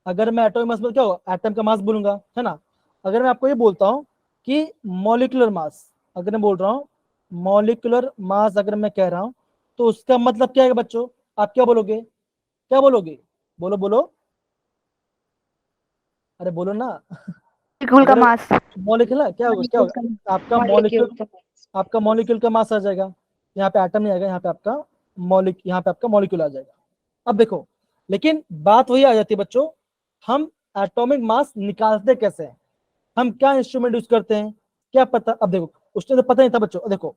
अगर मैं एटॉमिक मास बोल क्या होगा? एटम का मास बोलूंगा, है ना। अगर मैं आपको ये बोलता हूँ कि मॉलिक्यूलर मास, अगर मैं बोल रहा हूँ मॉलिक्यूलर मास, अगर मैं कह रहा हूँ, तो उसका मतलब क्या है बच्चों? आप क्या बोलोगे? क्या बोलोगे? बोलो बोलो, अरे बोलो ना। Molecule का मास। मॉलिक्यूल क्या होगा? क्या होगा? आपका मॉलिक्यूल का मास आ जाएगा। यहाँ पे एटम नहीं आएगा, यहाँ पे आपका यहाँ पे आपका मॉलिक्यूल आ जाएगा। अब देखो, लेकिन बात वही आ जाती है बच्चों, हम एटॉमिक मास निकालते कैसे हैं? हम क्या इंस्ट्रूमेंट यूज करते हैं? क्या पता? अब देखो उसने तो पता नहीं था बच्चों। देखो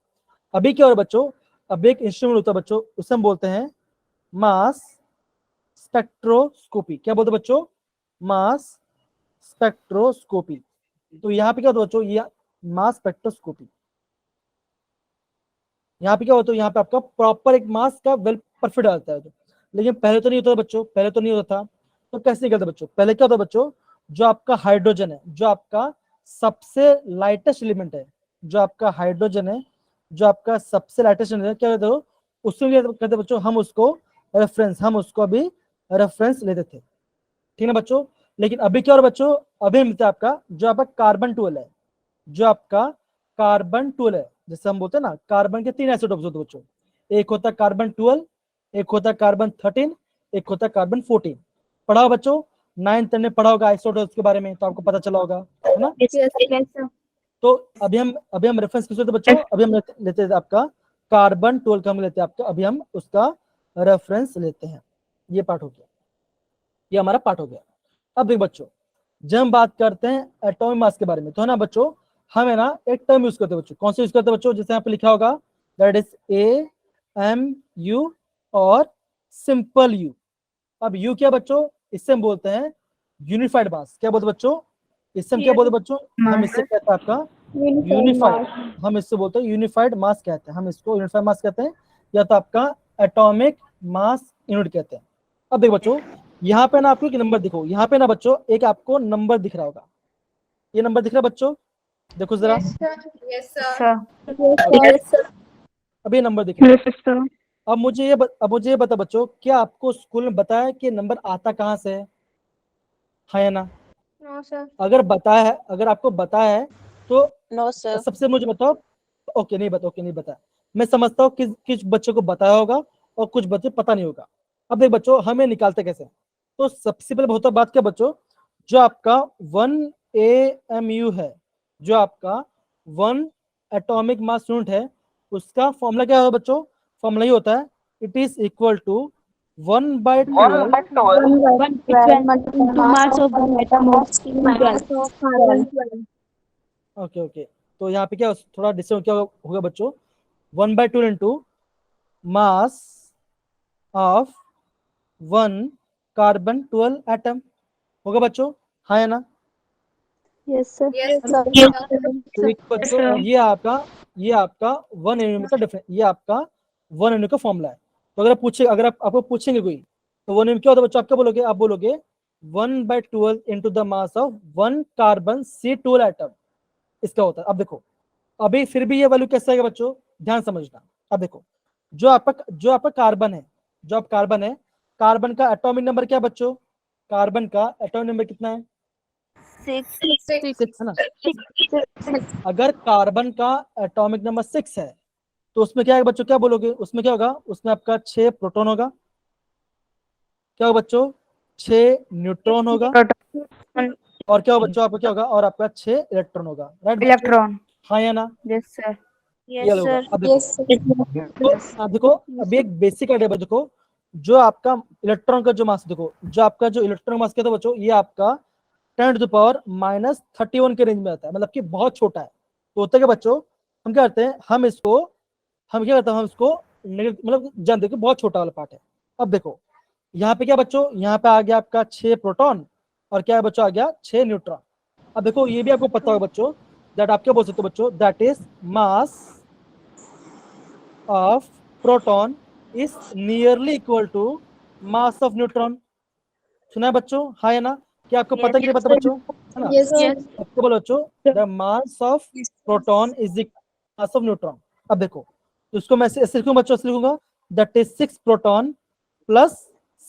अभी क्या हो रहा है बच्चों, अब एक इंस्ट्रूमेंट होता है बच्चों, उसे हम बोलते हैं मास स्पेक्ट्रोस्कोपी। क्या बोलते हैं बच्चों? Mass spectroscopy. तो यहाँ पे क्या होता है बच्चों? ये मास स्पेक्ट्रोस्कोपी, यहाँ पे क्या होता है? यहाँ पे आपका प्रॉपर एक मास का वेल परफेक्ट आता है। लेकिन पहले तो नहीं होता बच्चों, पहले तो नहीं होता था। तो कैसे निकलता बच्चों? पहले क्या होता बच्चों, जो आपका हाइड्रोजन है, जो आपका सबसे लाइटेस्ट एलिमेंट है, जो आपका हाइड्रोजन है, जो आपका सबसे लाइटेस्ट एलिमेंट है, क्या कहते हो उसके कहते बच्चों, हम उसको रेफरेंस, हम उसको अभी रेफरेंस लेते थे, ठीक है बच्चों। लेकिन अभी क्या हो रहा है बच्चों? अभी मिलता है आपका जो आपका कार्बन 12 है, जो आपका कार्बन 12 है, जैसे हम बोलते हैं ना, कार्बन के 3 आइसोटोप्स होते हैं बच्चों। एक होता है कार्बन 12, एक होता है कार्बन 13, एक होता है कार्बन 14। पढ़ा बच्चों, 9th में पढ़ा होगा आइसोटोप्स के बारे में, तो आपको पता चला होगा, है ना। Yes, sir. तो अभी हम रेफरेंस किस लेते बच्चों? अभी हम लेते हैं आपका कार्बन 12 का हम लेते हैं आपका, अभी हम उसका रेफरेंस लेते हैं। ये पार्ट हो गया, ये हमारा पार्ट हो गया। अब देखो बच्चों, जब हम बात करते हैं एटॉमिक मास के बारे में, तो है ना बच्चों, हम है ना एक टर्म यूज करते हैं बच्चों। कौन सा यूज करते हैं बच्चों? जैसे यहाँ पे लिखा होगा दैट इज AMU और सिंपल यू। अब यू क्या बच्चों? इससे हम बोलते हैं यूनिफाइड मास। क्या बोलते बच्चों? इससे हम क्या बोलते बच्चों? हम इससे कहते हैं आपका यूनिफाइड, हम इससे बोलते हैं यूनिफाइड मास कहते हैं, हम इसको यूनिफाइड मास कहते हैं, या तो आपका एटॉमिक मास यूनिट कहते हैं। अब देखो बच्चों, यहाँ पे ना आपको एक नंबर दिखो, यहाँ पे ना बच्चों एक आपको नंबर दिख रहा होगा, ये नंबर दिख रहा है बच्चों, देखो जरा। Yes, sir. अब ये नंबर दिख रहा है। अब मुझे ये बता बच्चों, क्या आपको स्कूल में बताया कि नंबर आता कहाँ से है, हाँ या ना? No, sir. अगर बताया है, अगर आपको बताया है तो No, sir. सबसे मुझे बताओ। ओके नहीं बताया, मैं समझता हूँ किस बच्चों को बताया होगा और कुछ बच्चे पता नहीं होगा। अब देख बच्चों, हमें निकालते कैसे? तो सबसे पहले होता बात क्या बच्चों, जो आपका 1 AMU है, जो आपका 1 एटॉमिक मास यूनिट है, उसका फॉर्मूला क्या है बच्चों? फॉर्मूला ये होता है, it is equal to 1/12 okay. तो यहाँ पे क्या थोड़ा डिस्टेंस क्या होगा बच्चों? 1/12 into mass of 1 carbon 12 atom होगा बच्चों, हाँ या ना? Yes, sir. Yes, तो एक बच्चों, ये आपका 1 AMU का डिफरेंस, ये आपका 1 AMU का फॉर्मूला है। तो अगर आपको पूछेंगे कोई, तो 1 AMU क्या होता है बच्चों? आप क्या बोलोगे? आप बोलोगे 1/12 into the mass of 1 carbon C12 atom, इसका होता है। अब देखो, अभी फिर भी ये वैल्यू कैसे आएगा बच्चों? ध्यान समझना। अब देखो, जो आपका कार्बन है, जो आप कार्बन है, कार्बन का एटॉमिक नंबर क्या है बच्चों? कार्बन का एटॉमिक नंबर कितना है? 6 है ना? अगर कार्बन का एटॉमिक नंबर 6 है तो उसमें क्या है बच्चों, क्या बोलोगे? उसमें क्या होगा? उसमें आपका 6 प्रोटॉन होगा। क्या होगा बच्चों? 6 न्यूट्रॉन होगा। और क्या होगा बच्चों? आपका क्या होगा? और आपका 6 इलेक्ट्रॉन होगा। राइट बच्चों? इलेक्ट्रॉन। हाँ या ना? Yes sir. ये Yes, होगा। sir. अब देखो, तो देखो अभी एक बेसिक आइडिया देखो, जो आपका इलेक्ट्रॉन का जो मास, देखो जो आपका जो इलेक्ट्रॉन मास कहते हैं बच्चों, ये आपका 10⁻³ के रेंज में आता है, मतलब कि बहुत छोटा है। तो होता है क्या बच्चों, हम क्या करते हैं, हम क्या करते हैं, हम इसको मतलब जानते हैं कि बहुत छोटा वाला पार्ट है। अब देखो यहाँ पे क्या बच्चों, यहाँ पे आ गया आपका 6 प्रोटॉन और क्या है बच्चों, आ गया 6 न्यूट्रॉन। अब देखो ये भी आपको पता होगा बच्चों, दैट आप क्या बोल सकते हो बच्चों, that is mass of proton is nearly equal to mass of neutron. सुना है बच्चों? हाँ या ना? क्या आपको पता कि नहीं पता बच्चों? है ना? आपको बोलो बच्चों, the mass of proton is mass of neutron. अब देखो तो इसको मैं ऐसे लिखूंगा बच्चों, ऐसे लिखूंगा, that is 6 proton plus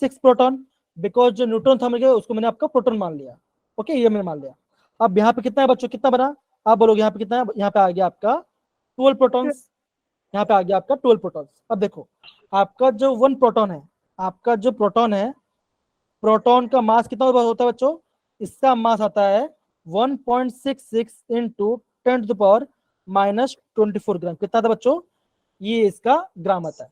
6 proton, because जो न्यूट्रॉन था मेरे उसको मैंने आपका प्रोटॉन मान लिया। ओके, ये मैंने मान लिया। अब यहाँ पे कितना है बच्चों, कितना बना? आप बोलोगे यहाँ पे कितना है? यहाँ पे आ गया आपका 12 प्रोटॉन्स। यहाँ पे आ गया आपका 12 प्रोटॉन्स। अब देखो आपका जो 1 प्रोटॉन है, आपका जो प्रोटॉन है, प्रोटॉन का मास कितना होता है बच्चों? इसका मास आता है 1.66 इंटू 10⁻⁻24 ग्राम। कितना था बच्चों? ये इसका ग्राम आता है।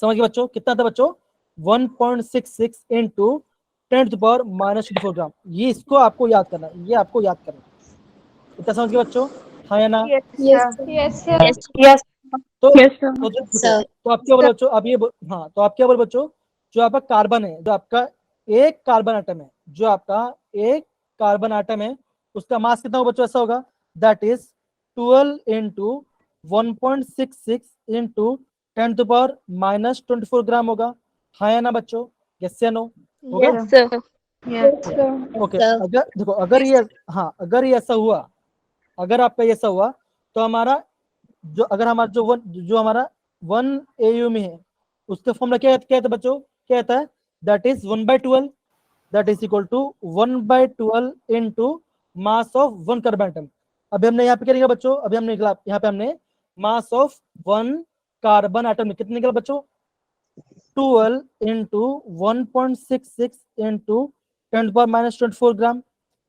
समझ गए बच्चों? कितना था बच्चों? 1.66 इंटू 10⁻⁻24 ग्राम। ये इसको आपको याद करना है, ये आपको याद करना है। इतना समझ गए बच्चों? हाँ या ना? Yes. तो Yes, sir. तो आप क्या बोलो बच्चों? अब ये हाँ, तो आप क्या बोलो बच्चों, जो आपका कार्बन है, जो आपका एक कार्बन आइटम है, जो आपका एक कार्बन आइटम है, उसका मास कितना होगा बच्चों? ऐसा होगा, दैट इज 12 इंटू 1.66 इंटू 10⁻⁻24 ग्राम होगा। हाँ या ना बच्चों? यस या नो? होगा? Yes, sir. ओके, अगर देखो अगर ये, हाँ अगर ये ऐसा हुआ, अगर आपका ये ऐसा हुआ, तो हमारा जो, अगर हमारा जो हमारा 1 AU में है, उसका फॉर्मूला क्या कहता है बच्चों? क्या कहता है? That is 1/12, that is equal to 1/12 into mass of 1 carbon atom. अभी हमने यहाँ पे क्या लिखा बच्चों? अभी हमने निकला यहाँ पे हमने मास ऑफ 1 कार्बन आइटम में कितना निकला बच्चों? 12 इंटू 1.66 इंटू 10⁻⁻24 ग्राम।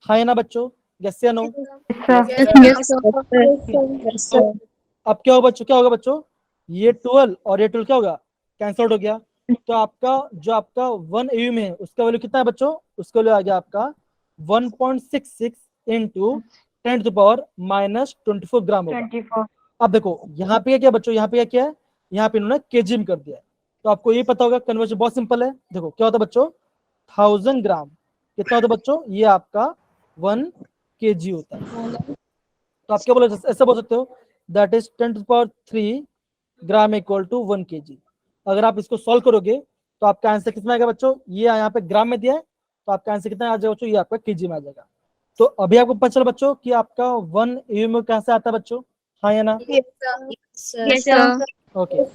हाँ ना बच्चों? यस या नो? अब क्या होगा बच्चों, क्या होगा बच्चों? ये 12 और ये 12 क्या होगा? कैंसल्ड हो गया। तो आपका जो आपका 1 AU में है, उसका वैल्यू कितना है बच्चों? उसका वैल्यू आ गया आपका 1.66 इंटू 10⁻⁻24 ग्राम होगा। 24। अब देखो यहाँ पे क्या बच्चों, यहाँ पे क्या है? यहाँ पे इन्होंने केजी में कर दिया है। तो आपको ये पता होगा, कन्वर्जन बहुत सिंपल है। देखो क्या होता है बच्चों, 1000 ग्राम कितना होता है बच्चों? ये आपका 1 kg होता है। तो आप क्या बोलो, ऐसा बोल सकते हो, that is 10⁻³ gram equal to 1 kg। अगर आप इसको सॉल्व करोगे तो आपका आंसर कितना आएगा बच्चों? ये यहाँ पे ग्राम में दिया है, तो आपका आंसर कितना आ जाएगा बच्चों? ये आपका केजी में आ जाएगा। तो अभी आपको पता चला बच्चों कि आपका 1 AU में कैसे आता है बच्चों? हाँ या ना? Yes, sir. ओके,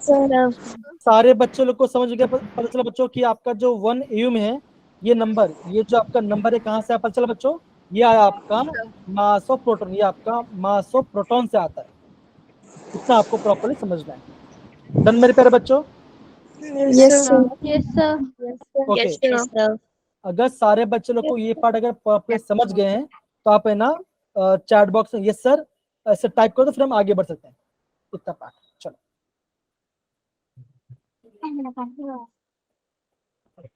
सारे बच्चे लोग को समझ गया, पता चला बच्चों कि आपका जो 1 AU में है, ये नंबर, ये जो आपका नंबर है कहाँ से पता चला बच्चों? ये आया आपका मास ऑफ प्रोटॉन, ये आपका मास ऑफ प्रोटॉन से आता है। इतना आपको प्रॉपर्ली समझना है। डन मेरे प्यारे बच्चों? Yes, sir. ओके, अगर सारे बच्चे लोग को ये पार्ट अगर प्रॉपर्ली समझ गए हैं, तो आप है ना चैट बॉक्स में यस सर ऐसे टाइप करो, तो फिर हम आगे बढ़ सकते हैं। इतना पार्ट, चलो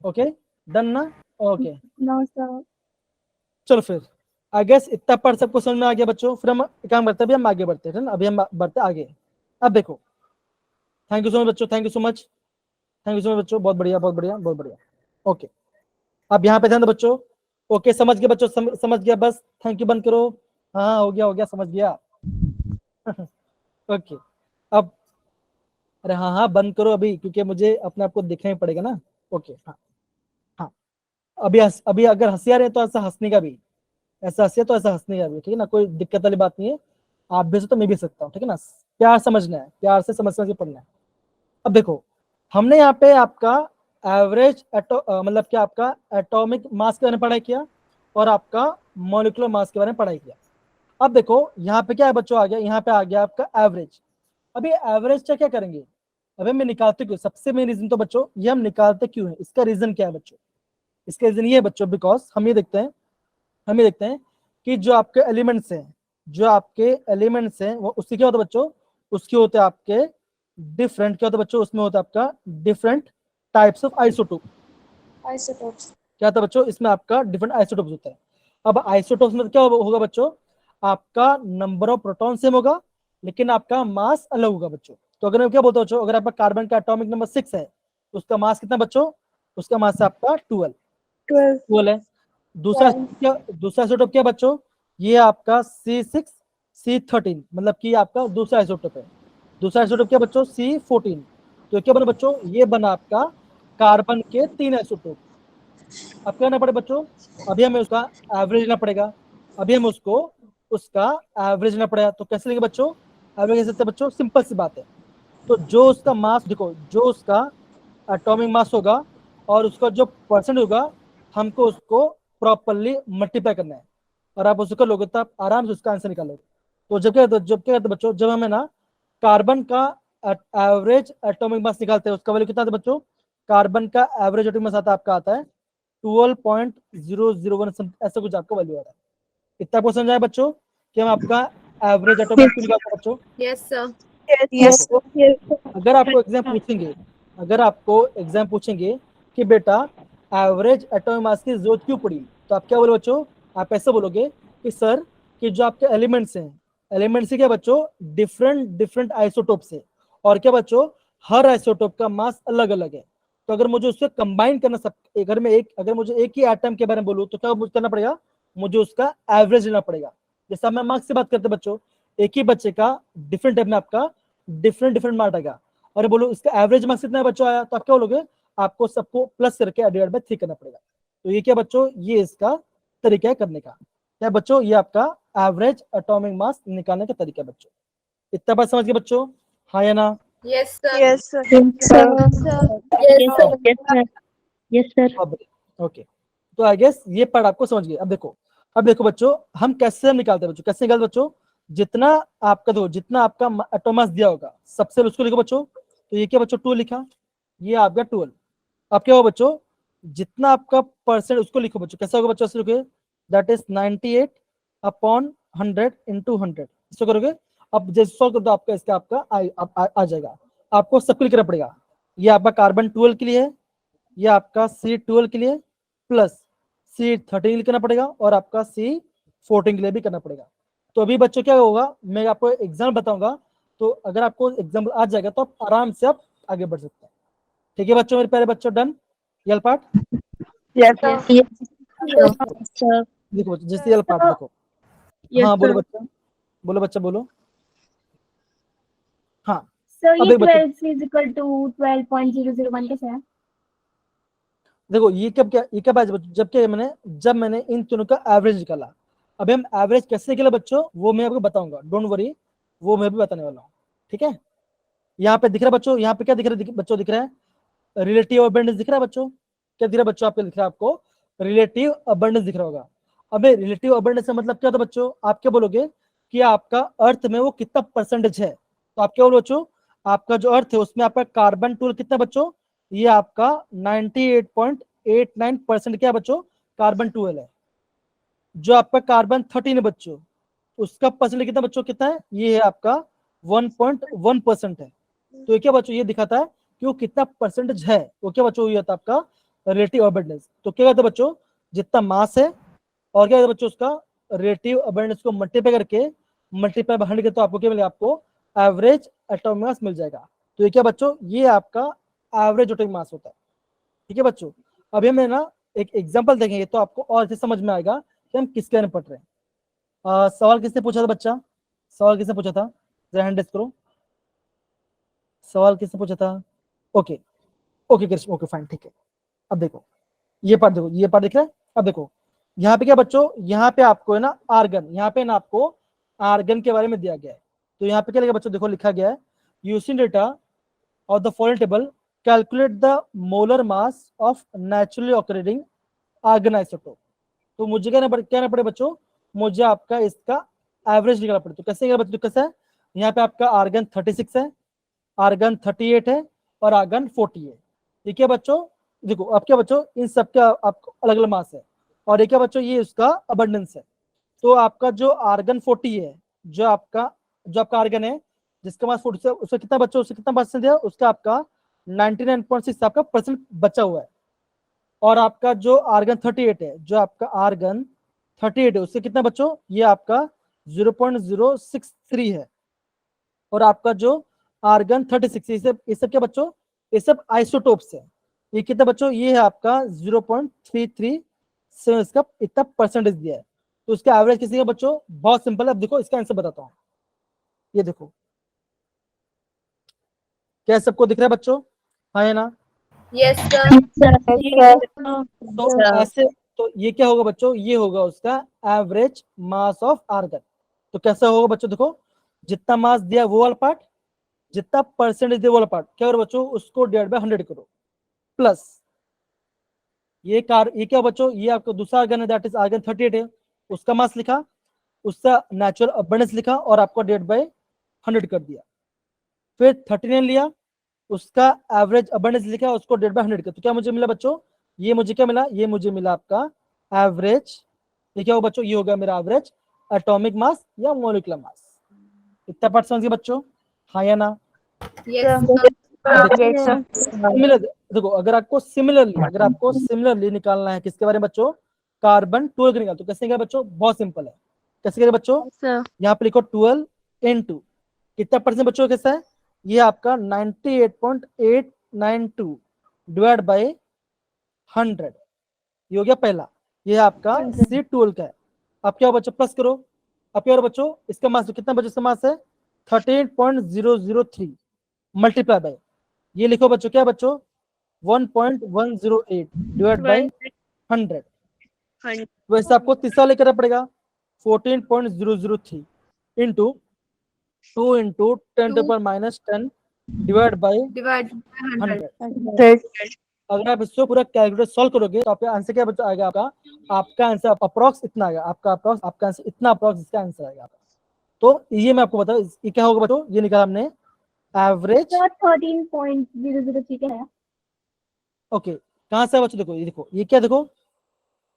ओके, डन ना? Okay No, sir. चलो फिर आई गेस इतना पार्ट सबको समझ में आ गया बच्चों। फिर हम काम करते हैं, अभी हम आगे बढ़ते हैं ना, अभी हम बढ़ते आगे। अब देखो, थैंक यू सो मच बच्चों, thank you so much, thank you so much बच्चों, बहुत बढ़िया बहुत बढ़िया बहुत बढ़िया। ओके, अब यहाँ पे ध्यान दो बच्चों। ओके, समझ गए बच्चों? समझ गया? बस थैंक यू बंद करो। हाँ हो गया समझ गया। ओके, अब अरे हाँ बंद करो अभी, क्योंकि मुझे अपने आप को देखना ही पड़ेगा ना। ओके, हाँ हाँ, अभी अगर हंसी आ रही है तो ऐसा हंसने का भी, ऐसा हंसी तो ऐसा हंसने का भी, ठीक है ना? कोई दिक्कत वाली बात नहीं है। आप भी तो मैं भी सकता हूँ, ठीक है ना? प्यार समझना है, प्यार से समझ के पढ़ना है। अब देखो हमने यहाँ पे आपका एवरेज मतलब क्या आपका एटॉमिक मास के बारे में पढ़ाई किया और आपका मॉलिक्यूलर मास के बारे में पढ़ाई किया। अब देखो यहाँ पे क्या है बच्चों, आ गया यहाँ पे आ गया आपका एवरेज। अभी एवरेज क्या क्या करेंगे, अभी मैं निकालते क्यों, सबसे मेन रीजन तो बच्चों ये हम निकालते क्यों है, इसका रीजन क्या है बच्चों, इसका रीजन ये है बच्चों, बिकॉज हम ये देखते हैं कि जो आपके एलिमेंट्स हैं वो उसके क्या होता है बच्चों, उसके होते हैं आपके डिफरेंट, क्या होता है बच्चों, उसमें होता है आपका डिफरेंट टाइप्स ऑफ आइसोटोप। क्या होता है बच्चों, इसमें आपका डिफरेंट आइसोटोप्स होता है। अब आइसोटोप्स में क्या होगा बच्चों, आपका नंबर ऑफ प्रोटॉन सेम होगा लेकिन आपका मास अलग होगा बच्चों। तो अगर मैं क्या बोलता हूँ बच्चों, अगर आपका कार्बन का एटॉमिक नंबर 6 है तो उसका मास कितना बच्चों, उसका मास है आपका 12 है। दूसरा आइसोटोप क्या बच्चों, ये आपका C6C13 मतलब कि आपका दूसरा आइसोटोप है। दूसरा आइसोटोप क्या बच्चों, C14। तो क्या बना बच्चों, ये बना आपका कार्बन के 3 आइसोटोप। अब क्या करना पड़ेगा बच्चों, अभी हमें उसका एवरेज लेना पड़ेगा, अभी हमें उसका एवरेज लेना पड़ेगा। तो कैसे लेंगे बच्चों, एवरेज कैसे बच्चों, सिंपल सी बात है। तो जो उसका मास देखो, जो उसका एटॉमिक मास होगा और उसका जो परसेंट होगा, हमको उसको प्रॉपरली मल्टीप्लाई करना है और आप उसको लोगे तो आप आराम से उसका आंसर निकालोगे। तो जब क्या करते हैं बच्चों, जब हमें ना कार्बन का एवरेज एटॉमिक मास निकालते हैं, उसका वैल्यू कितना आता है बच्चों, कार्बन का एवरेज एटॉमिक मास आपका आता है 12.001 ऐसा कुछ आपका वैल्यू आ रहा है। इतना आपको समझ आया बच्चों कि हम आपका एवरेज एटॉमिक मास निकालते हैं बच्चों। Yes, sir. Yes. अगर आपको एग्जाम पूछेंगे कि बेटा एवरेज एटॉमिक मास की जरूरत क्यों पड़ी, तो आप क्या बोलोगे बच्चों, आप ऐसे बोलोगे कि सर कि जो आपके एलिमेंट्स हैं, एलिमेंट्स क्या बच्चों, डिफरेंट आइसोटोप्स है और क्या बच्चों, हर आइसोटोप का मास अलग अलग है। तो अगर मुझे उससे कंबाइन करना सब, अगर मुझे एक ही एटम के बारे में बोलूं तो क्या करना पड़ेगा, मुझे उसका एवरेज लेना पड़ेगा। जैसे हम मार्क्स की बात करते हैं बच्चों, एक ही बच्चे का डिफरेंट टाइप में आपका डिफरेंट मार्क आएगा और बोलो इसका एवरेज मार्क्स कितना बच्चों आया, तो आप क्या बोलोगे, आपको सबको प्लस करके डिवाइड बाय 3 करना पड़ेगा। तो ये क्या बच्चों, ये इसका तरीका है करने का। क्या बच्चों, ये आपका एवरेज एटॉमिक मास निकालने का तरीका है बच्चों। इतना बात समझ गए बच्चों, हाँ या ना? Yes, sir. Yes, sir. Yes, sir. Okay, तो आई गेस ये पार्ट आपको समझ गए। अब देखो बच्चों, हम कैसे निकालते हैं बच्चों, कैसे निकालते बच्चों, जितना आपका एटोमास दिया होगा सबसे उसको लिखो बच्चों। तो ये क्या बच्चों, 2 लिखा, ये आ गया 12। अब क्या होगा बच्चों, जितना आपका परसेंट उसको लिखो बच्चों, कैसा होगा बच्चों, ऐसे लिखोगे दैट इज 98/100 into 100, इसको करोगे। अब जैसे सॉल्व कर दो आपका इसका आपका आ जाएगा। आपको सबको लिखना पड़ेगा, ये आपका कार्बन 12 के लिए है, ये आपका C12 के लिए प्लस C13 लिखना पड़ेगा और आपका C14 के लिए भी करना पड़ेगा। तो अभी बच्चों क्या होगा, मैं आपको एग्जाम बताऊंगा, तो अगर आपको एग्जाम आ जाएगा तो आप आराम से आप आगे बढ़ सकते हैं। ठीक है बच्चों, मेरे प्यारे बच्चों, डन ये पार्ट। Yes, sir. Sir. देखो जैसे ये पार्ट देखो, हाँ बोलो बच्चा बोलो। हाँ सर अब ये एक बच्चा 12 is equal to 12.001 कैसे है? देखो ये कब आया जब मैंने इन तीनों का एवरेज निकाला। अभी हम एवरेज कैसे निकाला बच्चों, वो मैं आपको बताऊंगा, डोंट वरी, वो मैं भी बताने वाला हूँ। ठीक है, यहाँ पे दिख रहा है बच्चों, यहाँ पे क्या दिख रहा है बच्चों, दिख रहा है रिलेटिव अबंडेंस दिख रहा है बच्चों, क्या दिख रहा है बच्चों, आपको दिख रहा है, आपको रिलेटिव अबंडेंस दिख रहा होगा। अबे रिलेटिव अबंडेंस का मतलब क्या होता है बच्चों, आप क्या बोलोगे कि आपका अर्थ में वो कितना परसेंटेज है। तो आप क्या बोलो बच्चों, आपका जो अर्थ है उसमें आपका कार्बन 12 कितना बच्चों, ये आपका 98.89% क्या बच्चों, कार्बन 12 है। जो आपका कार्बन 13 है बच्चों, उसका परसेंटेज कितना बच्चों, कितना है, ये है आपका 1.1% है। तो ये क्या बच्चों, ये दिखाता है कि वो कितना परसेंटेज है, वो क्या बच्चों, ये होता है आपका रिलेटिव अबंडेंस। तो क्या कहते हैं बच्चों, जितना मास है और क्या कहते हैं बच्चों, उसका रिलेटिव अबंडेंस को मल्टीप्लाई करके मल्टीप्लाई बाय 100 तो आपको क्या मिलेगा, आपको एवरेज एटॉमिक मास मिल जाएगा। तो ये क्या बच्चों, ये आपका एवरेज एटॉमिक मास होता है। ठीक है बच्चों, अभी हमें ना एक एग्जांपल देखेंगे तो आपको और अच्छे समझ में आएगा कि हम किसके बारे में पढ़ रहे हैं। सवाल किसने पूछा था बच्चा, सवाल किसने पूछा था, जरा हैंड रेज करो, सवाल किसने पूछा था। ओके कृष्ण, ओके फाइन, ठीक है। अब देखो ये पार्ट दिख रहा है। अब देखो यहाँ पे क्या बच्चों, यहाँ पे आपको है ना आर्गन, यहाँ पे ना आपको आर्गन के बारे में दिया गया है। तो यहाँ पे क्या लिखा बच्चों, देखो लिखा गया है using data of the following table, calculate the molar mass of naturally occurring argon isotope. तो मुझे क्या ना पड़े बच्चों, मुझे आपका इसका एवरेज निकालना पड़े। तो कैसे निकाला बच्चों, कैसे है, यहाँ पे आपका आर्गन 36 है, आर्गन 38 है और आर्गन 40 है। ठीक है बच्चों, देखो अब क्या बच्चों, इन सब का आपको अलग अलग मास है और ये क्या बच्चों, ये उसका अबंडेंस है। तो आपका जो आर्गन 40 है, जो आपका आर्गन है जिसका मास 40 है, उसका कितना बच्चों, उसका कितना परसेंट है, उसका आपका 99.6 आपका परसेंट बचा हुआ है। और आपका जो आर्गन 38 है, जो आपका आर्गन 38 है, उससे कितना बच्चों, ये आपका 0.063 है। और आपका जो आर्गन 36 ये सब क्या बच्चों, ये सब आइसोटोप्स है। ये कितना बच्चों, ये है आपका 0.33 से इसका इतना परसेंटेज दिया है। तो इसका एवरेज किसी का बच्चों, बहुत सिंपल है। अब देखो इसका आंसर बताता हूँ, ये देखो, क्या सबको दिख रहा है बच्चों, हाँ है ना? Yes, sir. तो ऐसे, तो ये क्या होगा बच्चों, ये होगा उसका एवरेज मास ऑफ आर्गन। तो कैसा होगा बच्चों, देखो जितना मास दिया वो वाला पार्ट, जितना परसेंटेज दिया वो वाला पार्ट, क्या करो बच्चों, उसको डिवाइड बाय 100 करो, प्लस ये क्या बच्चों, ये आपको दूसरा आर्गन है, दैट इज आर्गन 38 है, उसका मास लिखा, उसका नेचुरल अबंडेंस लिखा और आपको डिवाइड बाय 100 कर दिया। फिर 39 लिया, उसका एवरेज अबंडेंस लिखा, उसको डिवाइड बाय 100 कर। तो क्या मुझे मिला बच्चों, ये मुझे क्या मिला, ये मुझे मिला आपका एवरेज, ये क्या होगा बच्चों, ये होगा मेरा एवरेज एटॉमिक मास या मॉलिक्यूलर मास। इतना पार्ट समझ गए बच्चों, हाँ या ना? Yes, sir. सिमिलर, देखो अगर आपको सिमिलरली निकालना है किसके बारे में बच्चों, कार्बन 12 के निकाल। तो कैसे निकाल बच्चों, बहुत सिंपल है। कैसे करें बच्चों, यहाँ पे लिखो 12 into कितना परसेंट बच्चों, कैसा है, ये आपका 98.892 डिवाइड बाय 100, ये हो गया पहला। ये आपका C12 का है। अब क्या बच्चों, प्लस करो। अब क्या बच्चों, इसका मास कितना बच्चों, इसका मास है 13.003 मल्टीप्लाई बाय, ये लिखो बच्चों क्या बच्चों, 1.108 डिवाइड बाय 100। वैसे आपको तीसरा लेकर पड़ेगा 14.003 into 2 into 10 to power -10 divide by Divide by 100। अगर आप इसको पूरा कैलकुलेटर सॉल्व करोगे तो आपका आंसर क्या बच्चा आएगा, आपका आंसर अप्रॉक्स इतना आएगा, आपका आंसर इतना अप्रॉक्स इसका आंसर आएगा। तो ये मैं आपको बता, ये क्या होगा बच्चों, ये निकाला हमने एवरेज 13.003 है। ओके, कहाँ से बच्चों, देखो ये देखो, ये क्या देखो,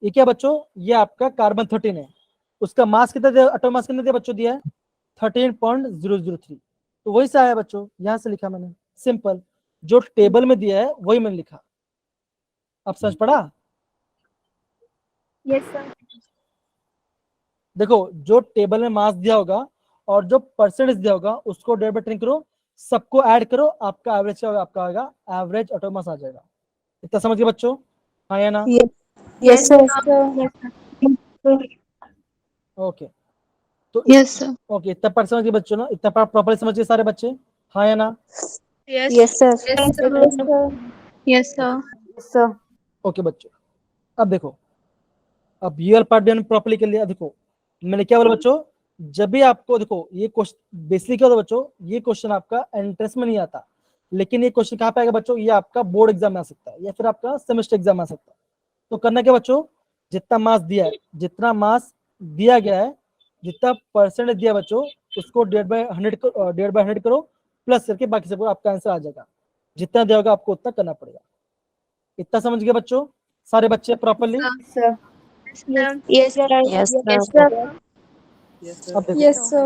ये क्या बच्चों, ये आपका कार्बन 13 है, उसका मास कितना दिया, एटॉमिक मास कितना दिया बच्चों, दिया है 13.003। तो वही से आया बच्चों, यहाँ से लिखा मैंने, सिंपल, जो टेबल में दिया है वही मैंने लिखा। आप समझ पड़ा? Yes, sir. देखो जो टेबल में मास दिया होगा और जो परसेंटेज दिया होगा उसको डिवाइड बाय 10 करो, सबको ऐड करो, आपका एवरेज क्या होगा, आपका आएगा एवरेज एटॉमिक मास आ जाएगा। इतना समझ गए बच्चों, हाँ या ना? Yes, sir. ओके, तो Yes, sir. ओके, इतना पार्ट समझ गए बच्चों ना, इतना पार्ट प्रॉपर्ली समझ गए सारे बच्चे, हाँ या ना? Yes, sir. Yes, sir. Sir. Okay बच्चों, अब देखो, अब ये वाला पार्ट भी हमने प्रॉपर्ली कर लिया। देखो मैंने क्या बोला बच्चों, जब भी आपको, देखो ये क्वेश्चन बेसिकली क्या होता है बच्चों, ये क्वेश्चन आपका एंट्रेंस में नहीं आता, लेकिन ये क्वेश्चन कहाँ पे आएगा बच्चों, ये आपका बोर्ड एग्जाम में आ सकता है या फिर आपका सेमेस्टर एग्जाम में आ सकता है। तो करना क्या बच्चों, जितना मास दिया है, जितना मास दिया गया है, जितना परसेंटेज दिया बच्चों, उसको डिवाइड बाय 100 करो, प्लस करके बाकी सब आपका आंसर आ जाएगा। जितना दिया होगा आपको उतना करना पड़ेगा। इतना समझ गए बच्चों सारे बच्चे properly? Sir. Yes, sir. Yes, sir. अब देखो, Yes, sir.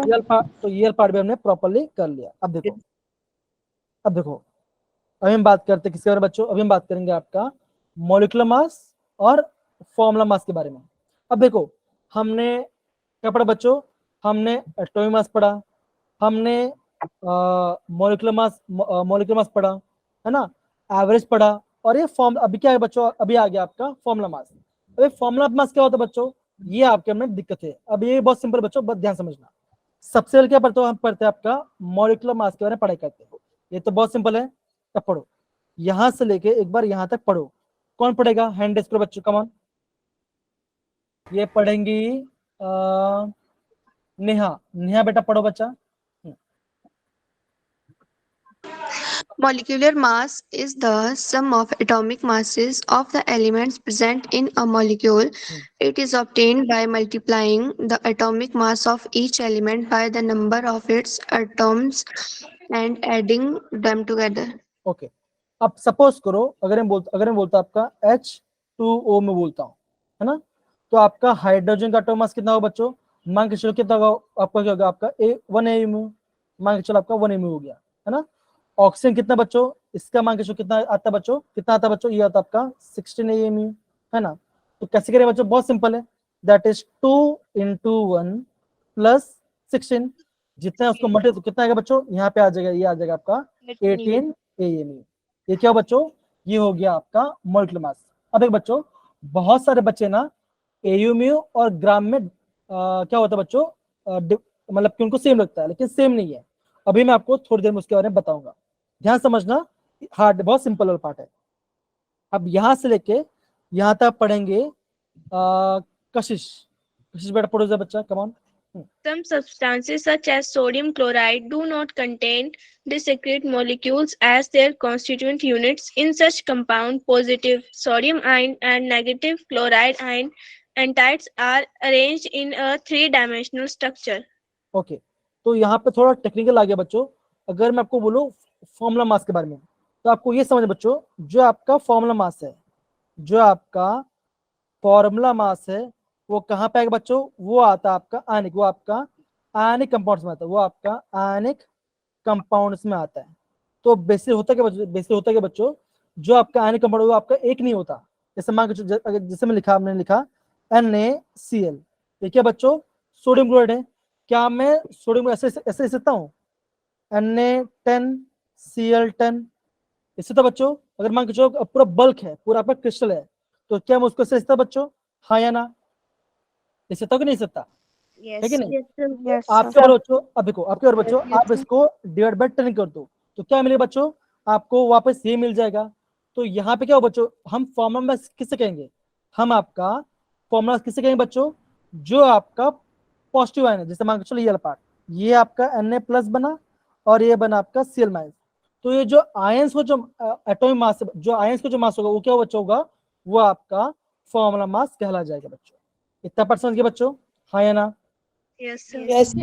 ये पार्ट भी हमने प्रॉपरली कर लिया। अब देखो अभी हम बात करते हैं किसके बारे में बच्चों, अभी हम बात करेंगे आपका मॉलिक्यूलर मास और फॉर्मूला मास के बारे में। अब देखो हमने क्या पढ़ा बच्चों, हमने एटॉमिक मास पढ़ा, हमने मॉलिक्यूलर मास पढ़ा, है ना, एवरेज पढ़ा, और ये फॉर्म अभी क्या है बच्चों, अभी आ गया आपका फॉर्मूला मास। अभी फॉर्मूला मास क्या होता है बच्चों, ये आपके में दिक्कत है। अब ये बहुत सिंपल बच्चों, बहुत ध्यान समझना। सबसे पहले क्या पढ़ते हो, हम पढ़ते हैं आपका मॉलिक्यूलर मास के बारे में पढ़ाई करते हो। ये तो बहुत सिंपल है, तब पढ़ो, यहां से लेके एक बार यहां तक पढ़ो। कौन पढ़ेगा, हैंड रेज करो बच्चों, कम ऑन। ये पढ़ेंगी नेहा बेटा पढ़ो बच्चा। Molecular mass is the sum of atomic masses of the elements present in a molecule. It is obtained by multiplying the atomic mass of each element by the number of its atoms and adding them together. Okay, अब suppose करो अगर मैं बोलता आपका H2O में बोलता हूँ, है ना, तो आपका हाइड्रोजन का एटॉमिक मास कितना होगा बच्चों, मान के चलो कितना होगा आपका, क्या होगा आपका 1 AU, मान के चलो आपका 1 AU हो गया, है ना। ऑक्सीजन कितना बच्चों, इसका मान के चलो कितना आता बच्चों, कितना आता बच्चों, ये आता आपका 16 AU, है ना। तो कैसे करें बच्चों, बहुत सिंपल है, दैट इज 2 × 1 + 16, जितना उसको मल्टीप्लाई तो कितना आएगा बच्चों, यहाँ पे आ जाएगा, ये आ जाएगा आपका 18 AU। ये क्या बच्चों, ये हो गया आपका मोलिकुलर मास। अब एक बच्चों, बहुत सारे बच्चे ना AU और ग्राम में क्या होता है बच्चों, मतलब कि उनको सेम लगता है, लेकिन सेम नहीं है। अभी मैं आपको थोड़ी देर में उसके बारे में बताऊंगा, ध्यान समझना, हार्ड बहुत सिंपल वाला पार्ट है। अब यहाँ से लेके यहाँ तक पढ़ेंगे कशिश बेटा पढ़ो जा बच्चा, come on. Some substances such as sodium chloride do not contain discrete molecules as their constituent units. In such compound, positive sodium ion and negative chloride ion entities are arranged in a 3-dimensional structure. Okay, तो यहाँ पे थोड़ा technical आ गया बच्चों। अगर मैं आपको बोलूँ फॉर्मूला मास के बारे में, तो आपको ये समझ बच्चों, जो आपका फॉर्मूला मास है, जो आपका फॉर्मूला मास है, वो कहाँ पे आएगा बच्चों, वो आता है आपका आयनिक, वो आपका आयनिक कंपाउंड्स में आता है, वो आपका आयनिक कंपाउंड्स में आता है। तो बेसिक होता क्या बच्चों, जो आपका आयनिक कंपाउंड वो आपका एक नहीं होता। जैसे मान के जैसे मैंने लिखा NaCl, ये क्या बच्चों, सोडियम क्लोराइड है। क्या मैं सोडियम ऐसे लिख सकता हूँ, Na10Cl10, इससे तो बच्चों अगर मान के चलो पूरा बल्क है, पूरा आपका क्रिस्टल है, तो क्या मैं उसको ऐसे लिखता बच्चों, हाँ या ना, लिख सकता कि नहीं सकता, है कि नहीं। आपके और बच्चों, अब देखो आपके और बच्चों, आप इसको डिवाइड बाय 10 कर दो, तो क्या मिलेगा बच्चों, आपको वापस ये मिल जाएगा। तो यहाँ पे क्या हो बच्चों, हम फॉर्मूला में किससे कहेंगे, हम आपका फॉर्मूला किससे कहेंगे बच्चों, जो आपका पॉजिटिव आयन है। जैसे मान के चलो ये वाला पार्ट, ये आपका Na+ बना और ये बना आपका Cl-। तो ये जो आयंस को, जो एटॉमिक मास, जो आयंस को जो मास होगा, वो क्या बच्चों होगा, वो आपका फॉर्मूला मास कहला जाएगा बच्चों। इतना पार्ट समझ गए बच्चों, हाँ या ना। Yes, sir. Yes,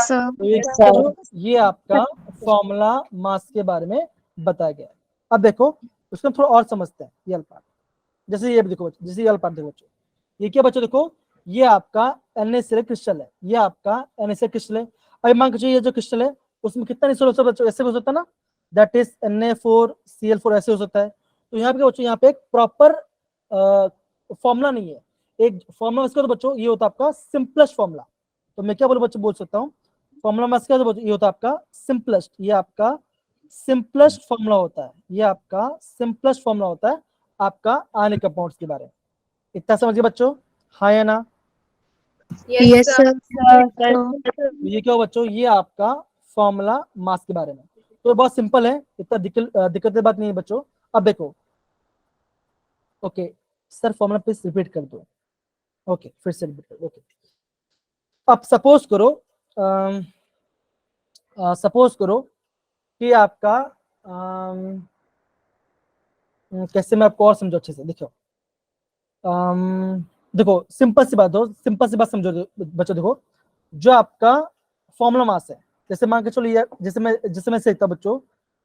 sir. तो ये आपका फॉर्मूला मास के बारे में बताया गया है। अब देखो उसको थोड़ा और समझते हैं, ये पार्ट, जैसे ये देखो बच्चों, जैसे ये पार्ट देखो बच्चों, ये क्या बच्चों, देखो ये आपका NaCl क्रिस्टल है, ये आपका NaCl क्रिस्टल है। अब मान के चलिए ये जो क्रिस्टल है उसमें कितना निकल हो सकता है बच्चों, ऐसे हो सकता है ना, दैट इज Na4Cl4, ऐसे हो सकता है। तो यहाँ पे बच्चों, यहाँ पे एक प्रॉपर फॉर्मूला नहीं है, एक फॉर्मूला इसका तो बच्चों ये होता है आपका सिंपलेस्ट फॉर्मूला। तो मैं क्या बच्चों बोल सकता हूँ, फॉर्मूला मास क्या ये होता है आपका सिंपलेस्ट, ये आपका सिंपलेस्ट फॉर्मूला होता है, ये आपका सिंपलेस्ट फॉर्मूला होता है आपका आयनिक कंपाउंड्स के बारे में। इतना समझिए बच्चों, हाँ या ना। Yes, sir. तो ये क्या हो बच्चों, ये आपका फॉर्मूला मास के बारे में। तो बहुत सिंपल है, इतना दिक्कत की बात नहीं है बच्चों। अब देखो, okay sir formula please repeat कर दो, ओके फिर से रिपीट कर, ओके। अब सपोज करो कि आपका कैसे मैं आपको और समझो अच्छे से, देखो देखो सिंपल सी बात समझो बच्चों। देखो जो आपका फॉर्मूला मास है, जैसे मान के चलो ये, जैसे मैं लिखता बच्चों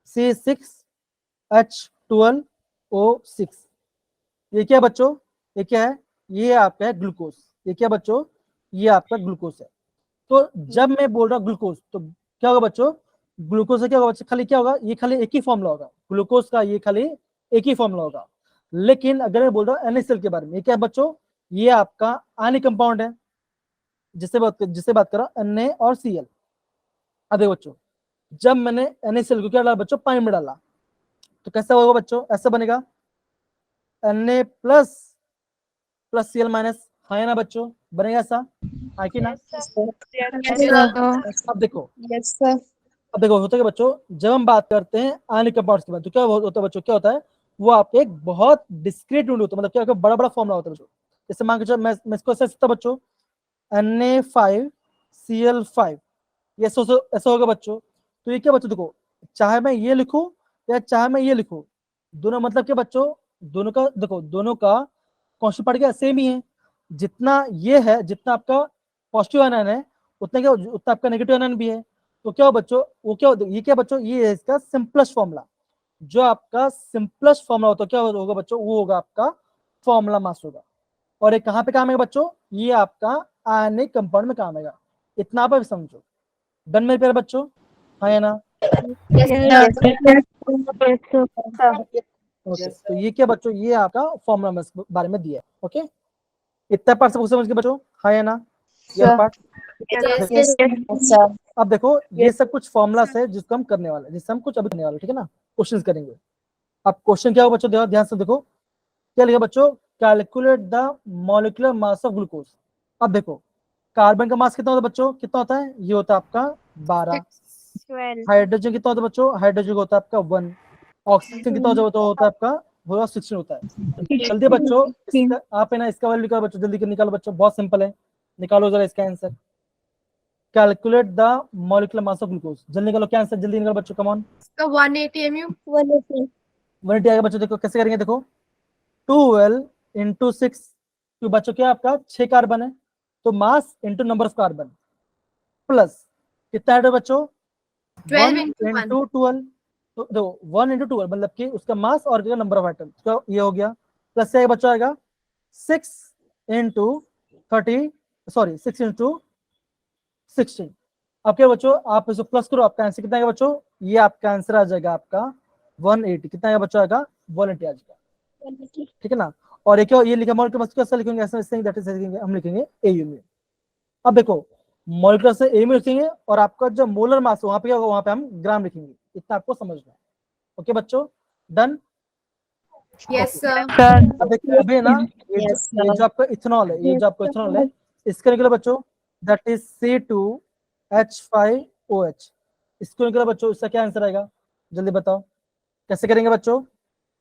C6H12O6, ये क्या बच्चों, ये क्या है, ये आपका है ग्लूकोज। ये क्या बच्चों, ये आपका ग्लूकोज है। तो जब मैं बोल रहा हूँ ग्लूकोज, तो क्या होगा बच्चों, ग्लूकोज से क्या होगा बच्चों, खाली क्या होगा, ये खाली एक ही फॉर्मूला होगा ग्लूकोज का, ये खाली एक ही फॉर्मूला होगा। लेकिन अगर मैं बोल रहा हूँ NaCl के बारे में, ये क्या है बच्चों, ये आपका आयनिक कंपाउंड है, जिससे बात कर रहा हूँ Na और Cl। अब देखो बच्चों, जब मैंने NaCl को क्या डाला बच्चों, पानी में डाला, तो कैसा होगा बच्चों, ऐसा बनेगा Na+ + Cl-। हाँ या ना बच्चों, बनेगा ऐसा, हाँ कि ना। अब देखो, अब देखो होता है बच्चों, जब हम बात करते हैं आयनिक कंपाउंड्स के बारे में, तो क्या होता है बच्चों, क्या होता है, वो आपके एक बहुत डिस्क्रीट यूनिट होता है, मतलब क्या बड़ा बड़ा फॉर्मूला होता है बच्चों। जैसे मान के चलो मैं इसको ऐसे लिखता बच्चों, Na5Cl5, ये ऐसा होगा बच्चों। तो ये क्या बच्चों, देखो चाहे मैं ये लिखूं या चाहे मैं ये लिखूं, दोनों मतलब के बच्चों, दोनों का देखो, दोनों का कॉन्स्टेंट पार्ट क्या सेम ही है, जितना ये है, जितना आपका पॉजिटिव आयन है उतना क्या, उतना आपका नेगेटिव आयन भी है। तो क्या हो बच्चों, वो क्या ये क्या बच्चों, ये है इसका सिंपलेस्ट फॉर्मूला। जो आपका सिंपलेस्ट फॉर्मूला होता है क्या होगा बच्चों, वो होगा आपका फॉर्मूला मास होगा। और ये कहाँ पे काम आएगा बच्चों, ये आपका आयनिक कंपाउंड में काम आएगा। इतना आप समझो। डन मेरे प्यारे बच्चों, हाँ या ना? ओके, तो ये क्या बच्चों, ये आपका फॉर्मूला में इस बारे में दिया है। ओके, इतना पार्ट सबको समझ के बच्चों, हाँ या ना? ये पार्ट अब देखो, ये सब कुछ फॉर्मूलास है जिसको हम करने वाले हैं, जिससे हम कुछ अभी करने वाले, ठीक है ना, क्वेश्चन करेंगे। अब क्वेश्चन क्या होगा बच्चों, ध्यान से देखो क्या लिखा बच्चों, calculate the molecular mass of glucose. अब देखो कार्बन का मास कितना होता है बच्चों, कितना होता है, ये होता है आपका 12। हाइड्रोजन कितना होता है बच्चों, हाइड्रोजन होता है आपका 1। ऑक्सीजन कितना होता है आपका, वो 16 होता है। जल्दी बच्चों इसका, आप है ना इसका वैल्यू निकालो बच्चों, जल्दी निकालो बच्चों, बहुत सिंपल है, निकालो जरा इसका answer. Calculate the molecular mass of glucose, जल्दी निकालो क्या आंसर, जल्दी निकालो बच्चों, कम ऑन। 180 mu. 180 आएगा बच्चों, देखो कैसे करेंगे, देखो 12 इंटू 6, तो बच्चों क्या आपका 6 कार्बन है, तो mass into number of carbon, plus कितना है बच्चों 12 1 into 1. इंटू 12, तो देखो 1 इंटू 12 मतलब कि उसका मास और नंबर ऑफ आइटम, तो ये हो गया, प्लस से बच्चों आएगा 6 इंटू 30, सॉरी 6 इंटू 16। अब क्या बच्चों, आप इसको प्लस करो, आपका आंसर कितना आएगा बच्चों, ये आपका आंसर आ जाएगा आपका 180। कितना आएगा बच्चों, आएगा 180 आ जाएगा, ठीक है ना। और एक ये लिखा मॉलिक्यूलर मास कैसे लिखेंगे, ऐसे दैट इज लिखेंगे, हम लिखेंगे एयू में। अब देखो मॉलिक्यूलर से ए में लिखेंगे, और आपका जो मोलर मास वहां पे क्या होगा, वहां पे हम ग्राम लिखेंगे, इतना आपको समझना है। ओके बच्चों, डन? Yes, sir. अब देखिए अभी ना, ये जो आपका इथेनॉल है, ये जो आपका इथेनॉल है, इसका निकला बच्चों दैट इज C2H5OH। इसको निकला बच्चों, इसका क्या आंसर आएगा, जल्दी बताओ कैसे करेंगे बच्चों।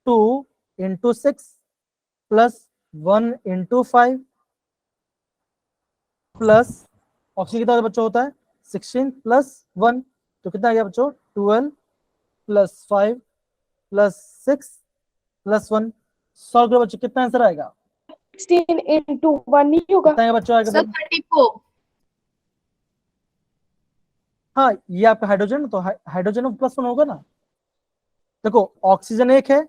2 into 6 plus 1 into 5 plus oxygen कितना बच्चों होता है 16 प्लस 1, तो कितना आ गया बच्चों 12 प्लस 5 प्लस 6 प्लस 1, 100 करो बच्चों, कितना आंसर आएगा, 16 into 1 नहीं होगा। कितना बच्चों आएगा Sir, फिर? 34. हाँ ये आपका हाइड्रोजन, तो हाइड्रोजन प्लस 1 होगा ना। देखो ऑक्सीजन 1 है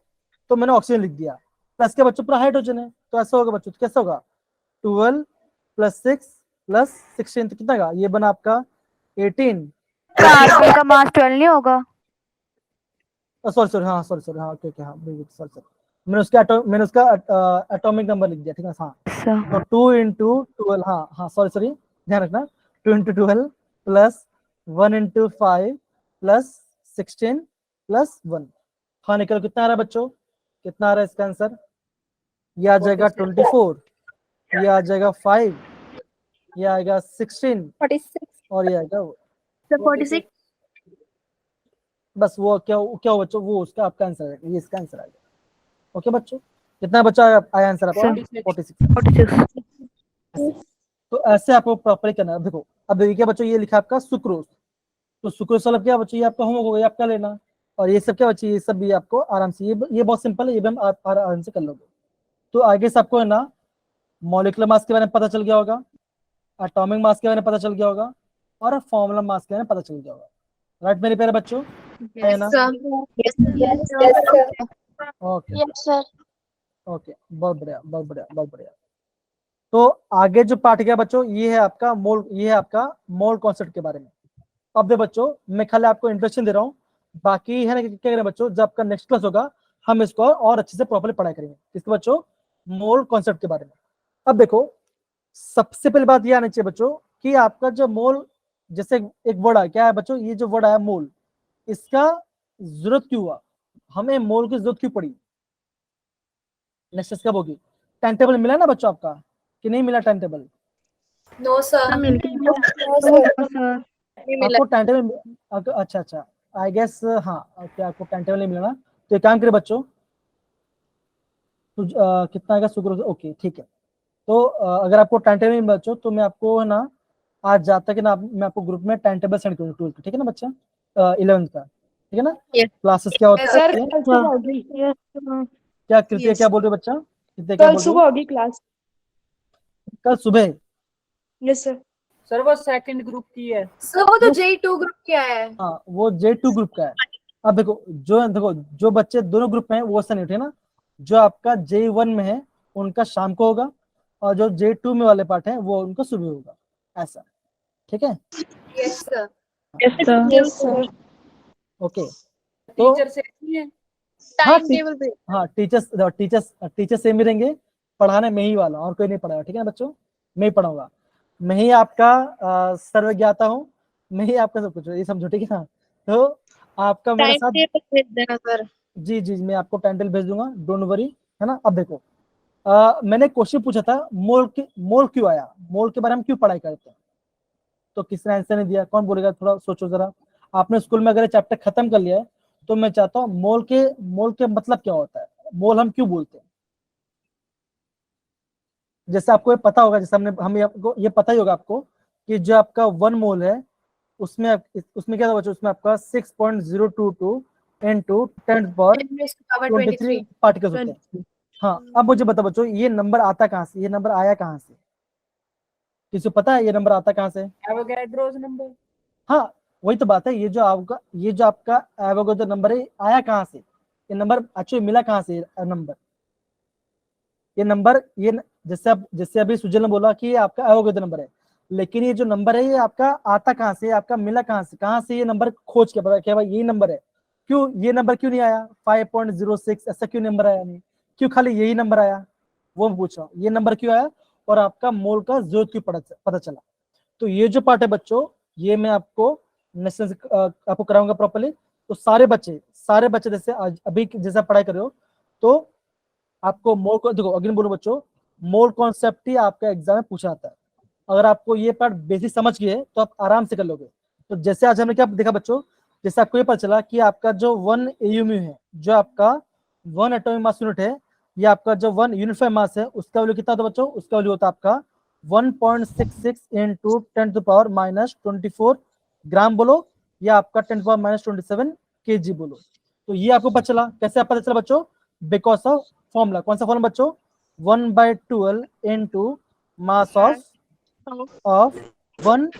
तो मैंने ऑक्सीजन लिख दिया, प्लस के बच्चों पूरा हाइड्रोजन है, तो ऐसा होगा बच्चों, तो कैसा होगा 12 प्लस 6 प्लस 16, तो कितना ये बना आपका 18। कार्बन का मास 12 नहीं होगा? सॉरी सॉरी, हाँ सॉरी सॉरी, हाँ ओके ओके, हाँ सॉरी सॉरी, मैंने उसका एटॉमिक नंबर लिख दिया, ठीक है हाँ। तो 2 इंटू 12, हाँ हाँ सॉरी सॉरी, ध्यान रखना, 2 into 12 plus 1 into 5 plus 16 plus 1, हाँ निकल कितना आ रहा है बच्चों, कितना आ रहा है इसका आंसर, ये आ जाएगा 24, ये आ जाएगा 5, ये आएगा 16 और ये आएगा 46। बस वो क्या क्या हो बच्चों, वो उसका आपका आंसर है, ये इसका आंसर आएगा। ओके बच्चों, कितना बच्चा आया आंसर आपका 46। तो ऐसे आपको प्रॉपर करना है। देखो अब देखिए क्या बच्चों, ये लिखा आपका सुक्रोज, तो सुक्रोज वाला क्या बच्चों, ये आपका होमवर्क होगा, ये आपका लेना। और ये सब क्या बच्चे, ये सब भी आपको आराम से, ये बहुत सिंपल है, ये भी हम आराम से कर लोगे। तो आगे से आपको है ना मॉलिक्यूलर मास के बारे में पता चल गया होगा, एटॉमिक मास के बारे में पता चल गया होगा, और फॉर्मूला मास के बारे में पता चल गया होगा। राइट मेरे प्यारे बच्चों, है ना? ओके ओके, बहुत बढ़िया बहुत बढ़िया बहुत बढ़िया। तो आगे जो पार्ट क्या बच्चों, ये है आपका मोल, ये है आपका मोल कॉन्सेप्ट के बारे में। अब दे बच्चों, मैं खाली आपको इंट्रोडक्शन दे रहा हूँ, बाकी है ना क्या करें बच्चों, जब आपका नेक्स्ट क्लास होगा हम इसको और अच्छे से प्रॉपर्ली पढ़ाई करेंगे, किसके बच्चों, मोल कॉन्सेप्ट के बारे में। अब देखो सबसे पहली बात ये आनी चाहिए बच्चों कि आपका जो मोल, जैसे एक वर्ड है, क्या है बच्चों, ये जो वर्ड है मोल, इसका जरूरत क्यों हुआ, हमें मोल की जरूरत क्यों पड़ी, नेक्स्ट कब होगी, टाइम टेबल मिला ना बच्चों आपका कि नहीं मिला टाइम टेबल? No, sir. आपको टाइम टेबल, अच्छा अच्छा, आई गेस हाँ, ओके आपको टाइम टेबल नहीं मिला ना, तो एक काम करें बच्चों, तो कितना आएगा शुक्र, ओके ठीक है। तो अगर आपको टाइम टेबल नहीं मिला बच्चों, तो मैं आपको है ना आज जाता कि ना मैं आपको ग्रुप में टाइम टेबल सेंड करूँगा 12 का, ठीक है ना बच्चा, 11th का। ठीक है ना? Yes. क्लासेस क्या होता है? सर क्या कल सुबह होगी कृत्य Yes. क्या बोल रहे हो बच्चा? कृत्य क्या कल बोल रहे सुबह हो? होगी क्लास। कल सुबह? Yes sir. सर वो सेकंड ग्रुप की है। सर वो तो J2 ग्रुप क्या है? हाँ, वो J2 ग्रुप का है। अब देखो जो बच्चे दोनों ग्रुप में हैं वो ऐसा नहीं उठे ना, जो आपका J1 में है उनका शाम को होगा, और जो J2 में वाले पार्ट है वो उनका सुबह होगा, ऐसा। ठीक है? Yes sir. Yes sir. Okay, तो टीचर से नहीं है। हाँ टाइम टेबल पे हाँ टीचर्स सेम ही रहेंगे, पढ़ाने में ही वाला, और कोई नहीं पढ़ाएगा। ठीक है ना बच्चों? मैं ही पढ़ाऊंगा, मैं ही आपका सर्वज्ञाता हूँ, मैं ही आपका सब कुछ, ये समझो। ठीक है ना? तो आपका मेरे टाइम साथ, टेबल भेज देना सर। जी मैं आपको टाइम टेबल भेज दूंगा, डोंट वरी, है ना? अब देखो, मैंने क्वेश्चन पूछा था मोल क्यों आया, मोल के बारे में क्यों पढ़ाई करते हैं, तो किसी ने आंसर नहीं दिया। कौन बोलेगा? थोड़ा सोचो जरा। आपने स्कूल में अगर चैप्टर खत्म कर लिया है तो मैं चाहता हूँ मोल के मतलब क्या होता है, मोल हम क्यों बोलते हैं। जैसे आपको ये पता होगा, जैसे हमें आपको ये पता ही होगा आपको कि जो आपका 1 मोल है उसमें क्या था बच्चों, उसमें आपका 6.022 into 10⁻23 पार्टिकल्स होते हैं। हाँ, अब मुझे बता बच्चों, ये नंबर आता कहाँ से, ये नंबर आया कहाँ से? किसी को पता है ये नंबर आता कहाँ से? Avogadro's number. हाँ, वही तो बात है। ये जो आपका एवोगैड्रो नंबर है आया कहाँ से? ये नंबर एक्चुअली मिला कहाँ से? ये नंबर जैसे अभी सुजल ने बोला कि ये आपका एवोगैड्रो नंबर है, लेकिन ये जो नंबर है ये आपका आता कहाँ से, आपका मिला कहाँ से ये नंबर खोज के पता क्या भाई यही नंबर है। क्यों ये नंबर क्यों नहीं आया 5.06, ऐसा क्यों नंबर आया नहीं? क्यों खाली यही नंबर आया, वो मैं पूछ रहा हूँ। ये नंबर क्यों आया और आपका मोल का जरूरत क्यों पता चला? तो ये जो पार्ट है बच्चों, ये मैं आपको आपको कराऊंगा प्रॉपर्ली। तो सारे बच्चे जैसे अभी जैसा पढ़ाई कर रहे हो, तो आपको मोल को देखो, अगेन बोलो बच्चों, मोल कॉन्सेप्ट ही आपका एग्जाम में पूछा जाता है। अगर आपको ये पार्ट बेसिक समझ गए तो आप आराम से कर लोगे। तो जैसे आज हमने क्या देखा बच्चों, जैसे आपको ये पता चला कि आपका जो 1 AUMU है, जो आपका 1 एटॉमिक मास यूनिट है, ये आपका जो 1 यूनिफाइड मास है, उसका वैल्यू कितना होता है बच्चों? उसका वैल्यू होता है आपका 1.66 into 10⁻⁻24 ग्राम बोलो, या आपका 10⁻⁻27 kg बोलो। तो ये आपको पता चला। कैसे आप पता चला बच्चों? Because of formula. कौन सा फॉर्मूला बच्चों? 1/12 into mass of 1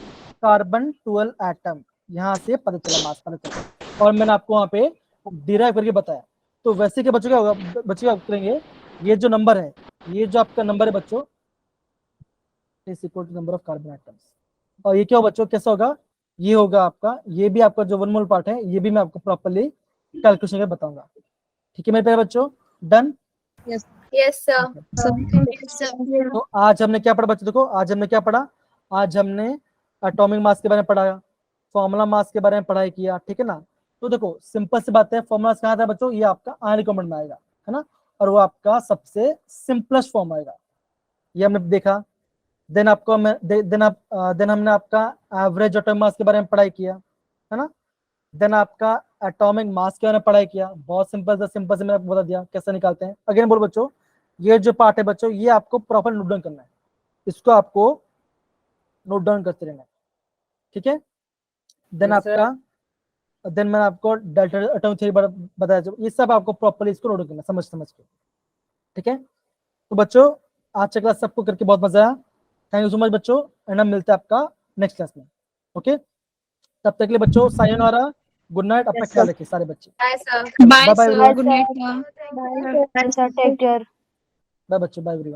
carbon 12 atom. यहाँ से पता चला मास, पता चला, और मैंने आपको वहां पे डिराइव करके बताया। तो वैसे के बच्चों क्या होगा, बच्चे क्या करेंगे, ये जो नंबर है, ये जो आपका नंबर है बच्चों, is equal to number of carbon atoms, और ये क्या हो बच्चों, कैसा होगा? ये होगा आपका, ये भी आपका जो 1 मोल पार्ट है, ये भी मैं आपको प्रॉपर्ली कैलकुलेशन करके बताऊंगा। ठीक है मेरे प्यारे बच्चों? डन? Yes sir. तो आज हमने क्या पढ़ा बच्चों? देखो आज हमने क्या पढ़ा, आज हमने एटॉमिक मास के बारे में पढ़ा, फॉर्मूला मास के बारे में पढ़ाई किया। ठीक है ना? तो देखो सिंपल सी बात है, फॉर्मूला कहाँ था बच्चों? ये आपका आयनिक कॉम्पाउंड में आएगा, है ना? और वो आपका सबसे सिंपलेस्ट फॉर्म आएगा, ये हमने देखा। देन हमने आपका एवरेज एटॉमिक मास के बारे में पढ़ाई किया, है ना? देन आपका एटॉमिक मास के बारे में पढ़ाई किया। बहुत सिंपल से मैंने आपको बता दिया कैसे निकालते हैं। अगेन बोलो बच्चों, ये जो पार्ट है बच्चों, ये आपको प्रॉपर नोट डाउन करना है, इसको आपको नोट डाउन करते रहना है। ठीक है? देन मैंने आपको डेल्टा एटॉमिक थ्योरी बताया, ये सब आपको प्रॉपर्ली इसको नोट करना, समझ के। ठीक है? तो बच्चों आज क्लास सबको करके बहुत मजा आया। थैंक यू सो मच बच्चों, एंड हम मिलते हैं आपका नेक्स्ट क्लास में। ओके, तब तक के लिए बच्चों सायोनारा, गुड नाइट, अपना ख्याल रखिए सारे बच्चे। Bye sir. Bye bye, Good night, sir. Sir, take care. Bye बच्चों, बाय एवरीवन।